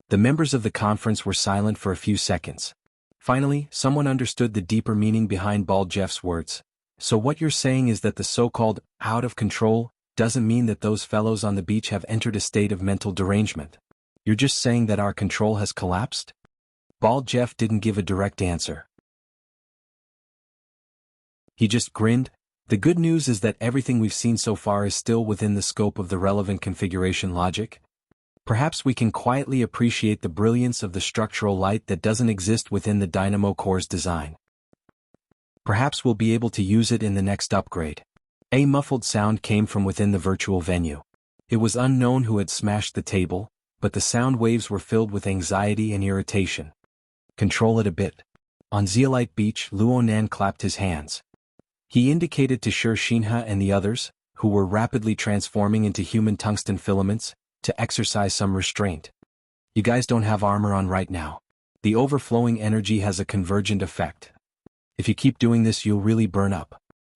Speaker 1: The members of the conference were silent for a few seconds. Finally, someone understood the deeper meaning behind Bald Jeff's words. So what you're saying is that the so-called out of control doesn't mean that those fellows on the beach have entered a state of mental derangement. You're just saying that our control has collapsed? Bald Jeff didn't give a direct answer. He just grinned. The good news is that everything we've seen so far is still within the scope of the relevant configuration logic. Perhaps we can quietly appreciate the brilliance of the structural light that doesn't exist within the Dynamo Core's design. Perhaps we'll be able to use it in the next upgrade. A muffled sound came from within the virtual venue. It was unknown who had smashed the table, but the sound waves were filled with anxiety and irritation. Control it a bit. On Zeolite Beach, Luonan clapped his hands. He indicated to xianxia and the others, who were rapidly transforming into human tungsten filaments, to exercise some restraint. You guys don't have armor on right now. The overflowing energy has a convergent effect. If you keep doing this, you'll really burn up.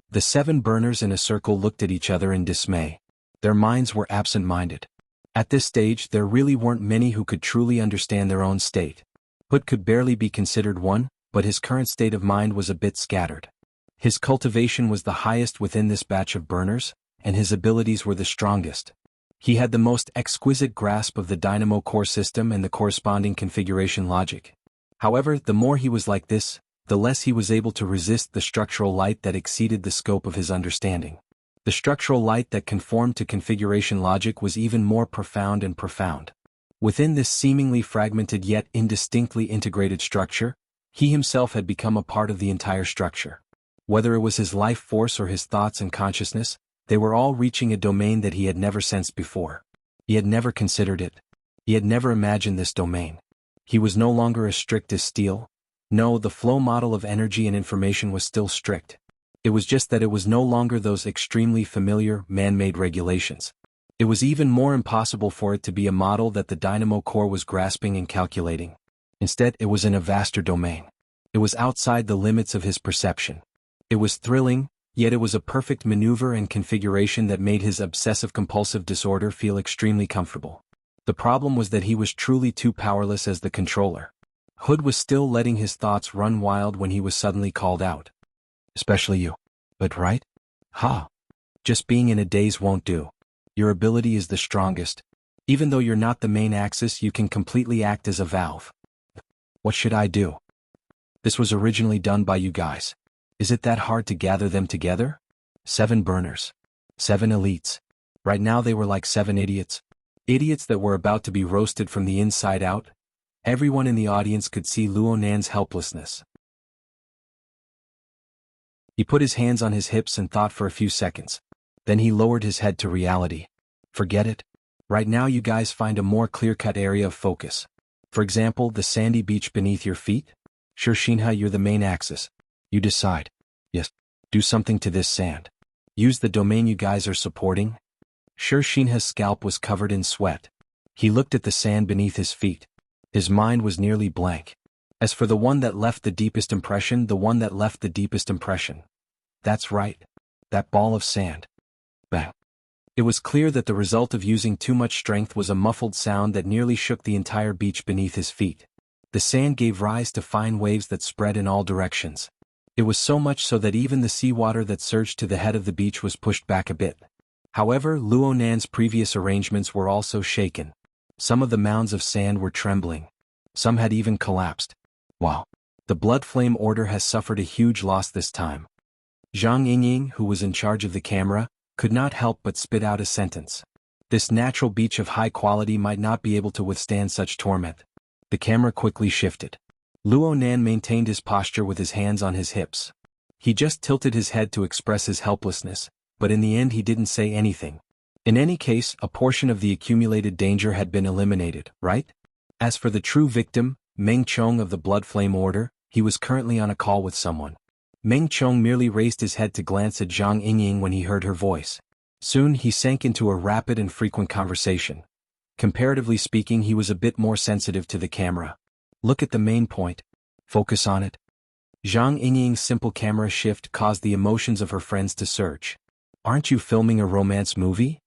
Speaker 1: The 7 burners in a circle looked at each other in dismay. Their minds were absent-minded. At this stage, there really weren't many who could truly understand their own state. Hood could barely be considered one, but his current state of mind was a bit scattered. His cultivation was the highest within this batch of burners, and his abilities were the strongest. He had the most exquisite grasp of the Dynamo Core system and the corresponding configuration logic. However, the more he was like this, the less he was able to resist the structural light that exceeded the scope of his understanding. The structural light that conformed to configuration logic was even more profound and profound. Within this seemingly fragmented yet indistinctly integrated structure, he himself had become a part of the entire structure. Whether it was his life force or his thoughts and consciousness, they were all reaching a domain that he had never sensed before. He had never considered it. He had never imagined this domain. He was no longer as strict as steel. No, the flow model of energy and information was still strict. It was just that it was no longer those extremely familiar, man-made regulations. It was even more impossible for it to be a model that the Dynamo Core was grasping and calculating. Instead, it was in a vaster domain. It was outside the limits of his perception. It was thrilling, yet it was a perfect maneuver and configuration that made his obsessive-compulsive disorder feel extremely comfortable. The problem was that he was truly too powerless as the controller. Hood was still letting his thoughts run wild when he was suddenly called out. Especially you. But right? Ha! Just being in a daze won't do. Your ability is the strongest. Even though you're not the main axis, you can completely act as a valve. What should I do? This was originally done by you guys. Is it that hard to gather them together? 7 burners. 7 elites. Right now they were like 7 idiots. Idiots that were about to be roasted from the inside out. Everyone in the audience could see Luonan's helplessness. He put his hands on his hips and thought for a few seconds. Then he lowered his head to reality. Forget it. Right now you guys find a more clear-cut area of focus. For example, the sandy beach beneath your feet? xianxia, you're the main axis. You decide. Yes, do something to this sand. Use the domain you guys are supporting. xianxia's scalp was covered in sweat. He looked at the sand beneath his feet. His mind was nearly blank. As for the one that left the deepest impression, That's right. That ball of sand. Bang. It was clear that the result of using too much strength was a muffled sound that nearly shook the entire beach beneath his feet. The sand gave rise to fine waves that spread in all directions. It was so much so that even the seawater that surged to the head of the beach was pushed back a bit. However, Luonan's previous arrangements were also shaken. Some of the mounds of sand were trembling. Some had even collapsed. Wow. The Blood Flame Order has suffered a huge loss this time. Zhang Yingying, who was in charge of the camera, could not help but spit out a sentence. This natural beach of high quality might not be able to withstand such torment. The camera quickly shifted. Luonan maintained his posture with his hands on his hips. He just tilted his head to express his helplessness, but in the end he didn't say anything. In any case, a portion of the accumulated danger had been eliminated, right? As for the true victim, Meng Chong of the Blood Flame Order, he was currently on a call with someone. Meng Chong merely raised his head to glance at Zhang Yingying when he heard her voice. Soon he sank into a rapid and frequent conversation. Comparatively speaking, he was a bit more sensitive to the camera. Look at the main point. Focus on it. Zhang Yingying's simple camera shift caused the emotions of her friends to surge. Aren't you filming a romance movie?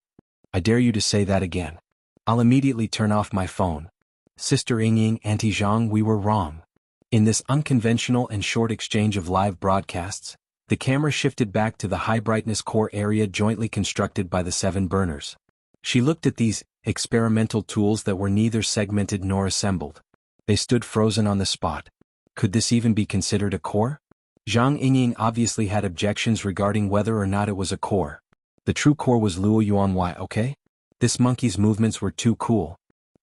Speaker 1: I dare you to say that again. I'll immediately turn off my phone. Sister Yingying, Auntie Zhang, we were wrong. In this unconventional and short exchange of live broadcasts, the camera shifted back to the high-brightness core area jointly constructed by the 7 burners. She looked at these experimental tools that were neither segmented nor assembled. They stood frozen on the spot. Could this even be considered a core? Zhang Yingying obviously had objections regarding whether or not it was a core. The true core was Luo Yuanhuai, okay? This monkey's movements were too cool.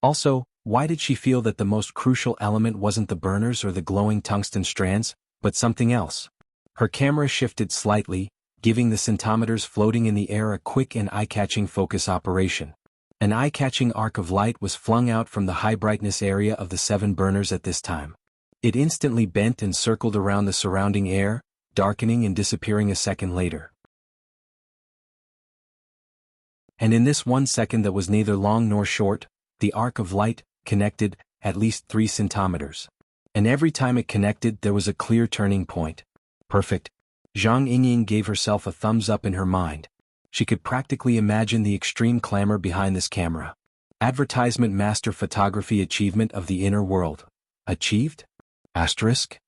Speaker 1: Also, why did she feel that the most crucial element wasn't the burners or the glowing tungsten strands, but something else? Her camera shifted slightly, giving the scintometers floating in the air a quick and eye-catching focus operation. An eye-catching arc of light was flung out from the high-brightness area of the 7 burners at this time. It instantly bent and circled around the surrounding air, darkening and disappearing a second later. And in this 1 second that was neither long nor short, the arc of light connected at least 3 scintometers. And every time it connected there was a clear turning point. Perfect. Zhang Yingying gave herself a thumbs up in her mind. She could practically imagine the extreme clamor behind this camera. Advertisement Master Photography Achievement of the Inner World. Achieved? Asterisk?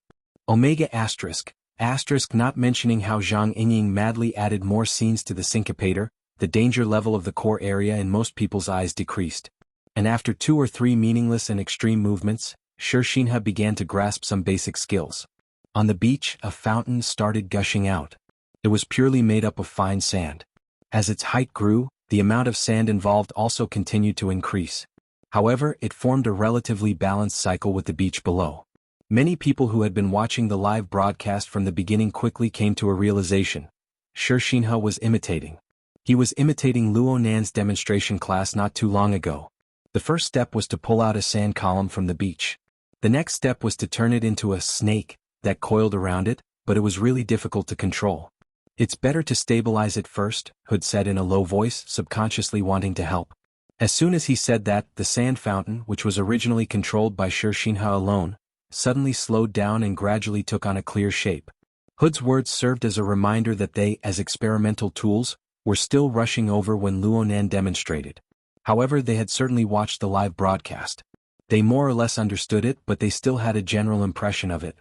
Speaker 1: Omega asterisk. Asterisk, not mentioning how Zhang Yingying madly added more scenes to the syncopator, the danger level of the core area in most people's eyes decreased. And after 2 or 3 meaningless and extreme movements, Xuanhuan began to grasp some basic skills. On the beach, a fountain started gushing out. It was purely made up of fine sand. As its height grew, the amount of sand involved also continued to increase. However, it formed a relatively balanced cycle with the beach below. Many people who had been watching the live broadcast from the beginning quickly came to a realization. Xuanhuan was imitating. He was imitating Luo Nan's demonstration class not too long ago. The first step was to pull out a sand column from the beach. The next step was to turn it into a snake that coiled around it, but it was really difficult to control. It's better to stabilize it first, Hood said in a low voice, subconsciously wanting to help. As soon as he said that, the sand fountain, which was originally controlled by Xuanhuan alone, suddenly slowed down and gradually took on a clear shape. Hood's words served as a reminder that they, as experimental tools, were still rushing over when Luo Nan demonstrated. However, they had certainly watched the live broadcast. They more or less understood it, but they still had a general impression of it.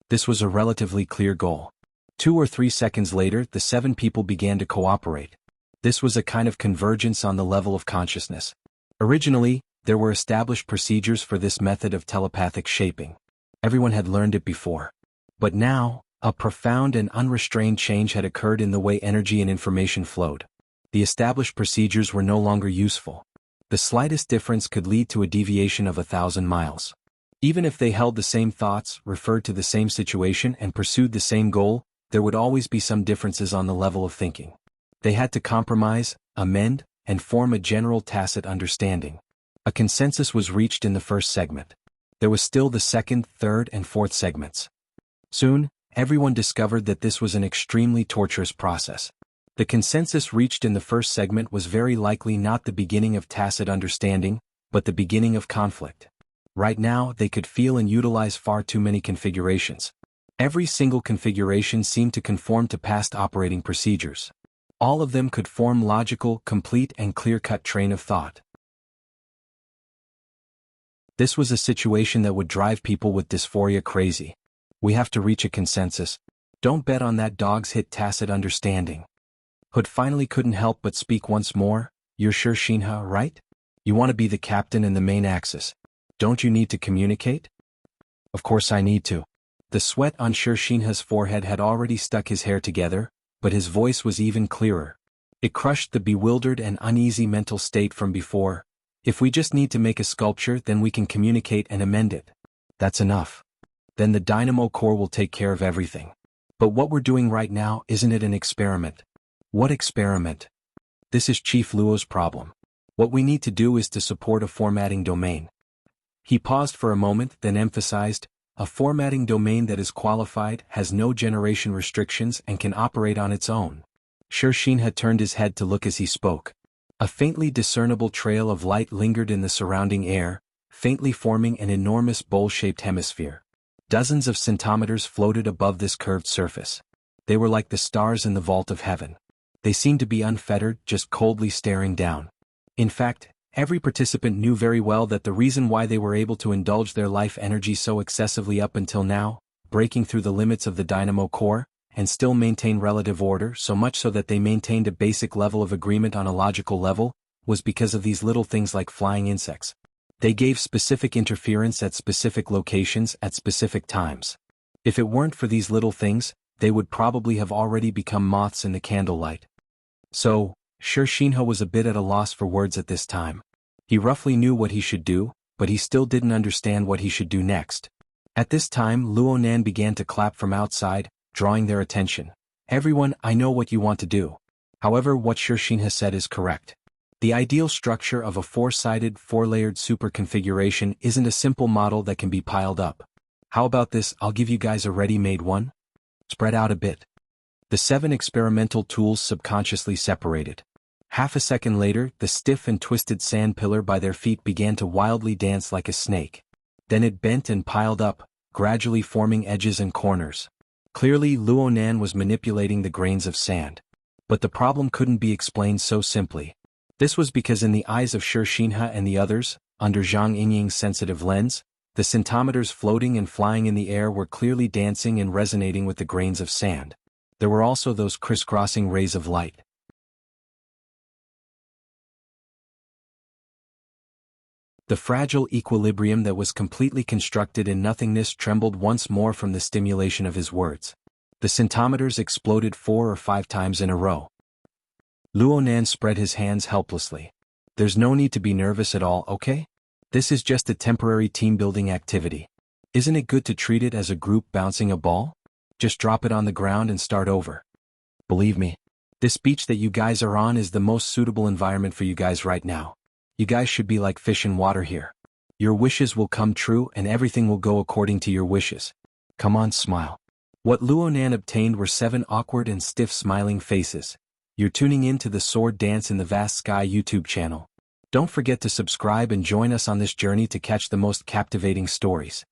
Speaker 1: This was a relatively clear goal. 2 or 3 seconds later, the 7 people began to cooperate. This was a kind of convergence on the level of consciousness. Originally, there were established procedures for this method of telepathic shaping. Everyone had learned it before. But now, a profound and unrestrained change had occurred in the way energy and information flowed. The established procedures were no longer useful. The slightest difference could lead to a deviation of 1,000 miles. Even if they held the same thoughts, referred to the same situation, and pursued the same goal, there would always be some differences on the level of thinking. They had to compromise, amend, and form a general tacit understanding. A consensus was reached in the first segment. There was still the second, third, and fourth segments. Soon, everyone discovered that this was an extremely torturous process. The consensus reached in the first segment was very likely not the beginning of tacit understanding, but the beginning of conflict. Right now, they could feel and utilize far too many configurations. Every single configuration seemed to conform to past operating procedures. All of them could form logical, complete, and clear-cut train of thought. This was a situation that would drive people with dysphoria crazy. We have to reach a consensus. Don't bet on that dog's hit tacit understanding. Hood finally couldn't help but speak once more. You're sure Xuanhuan, right? You want to be the captain and the main axis. Don't you need to communicate? Of course I need to. The sweat on Xuanhuan's forehead had already stuck his hair together, but his voice was even clearer. It crushed the bewildered and uneasy mental state from before. If we just need to make a sculpture, then we can communicate and amend it. That's enough. Then the dynamo core will take care of everything. But what we're doing right now, isn't it an experiment? What experiment? This is Chief Luo's problem. What we need to do is to support a formatting domain. He paused for a moment, then emphasized, a formatting domain that is qualified, has no generation restrictions and can operate on its own. Xianxia turned his head to look as he spoke. A faintly discernible trail of light lingered in the surrounding air, faintly forming an enormous bowl-shaped hemisphere. Dozens of centimeters floated above this curved surface. They were like the stars in the vault of heaven. They seemed to be unfettered, just coldly staring down. In fact, every participant knew very well that the reason why they were able to indulge their life energy so excessively up until now, breaking through the limits of the dynamo core, and still maintain relative order, so much so that they maintained a basic level of agreement on a logical level, was because of these little things like flying insects. They gave specific interference at specific locations at specific times. If it weren't for these little things, they would probably have already become moths in the candlelight. So, Xianxia was a bit at a loss for words at this time. He roughly knew what he should do, but he still didn't understand what he should do next. At this time, Luonan began to clap from outside, drawing their attention. Everyone, I know what you want to do. However, what Xianxia said is correct. The ideal structure of a four-sided, four-layered super configuration isn't a simple model that can be piled up. How about this? I'll give you guys a ready-made one. Spread out a bit. The 7 experimental tools subconsciously separated. Half a second later, the stiff and twisted sand pillar by their feet began to wildly dance like a snake. Then it bent and piled up, gradually forming edges and corners. Clearly, Luonan was manipulating the grains of sand. But the problem couldn't be explained so simply. This was because in the eyes of Xianxia and the others, under Zhang Yingying's sensitive lens, the centimeters floating and flying in the air were clearly dancing and resonating with the grains of sand. There were also those crisscrossing rays of light. The fragile equilibrium that was completely constructed in nothingness trembled once more from the stimulation of his words. The centimeters exploded 4 or 5 times in a row. Luonan spread his hands helplessly. There's no need to be nervous at all, okay? This is just a temporary team-building activity. Isn't it good to treat it as a group bouncing a ball? Just drop it on the ground and start over. Believe me, this beach that you guys are on is the most suitable environment for you guys right now. You guys should be like fish in water here. Your wishes will come true and everything will go according to your wishes. Come on, smile. What Luonan obtained were 7 awkward and stiff smiling faces. You're tuning in to the Sword Dance in the Vast Sky YouTube channel. Don't forget to subscribe and join us on this journey to catch the most captivating stories.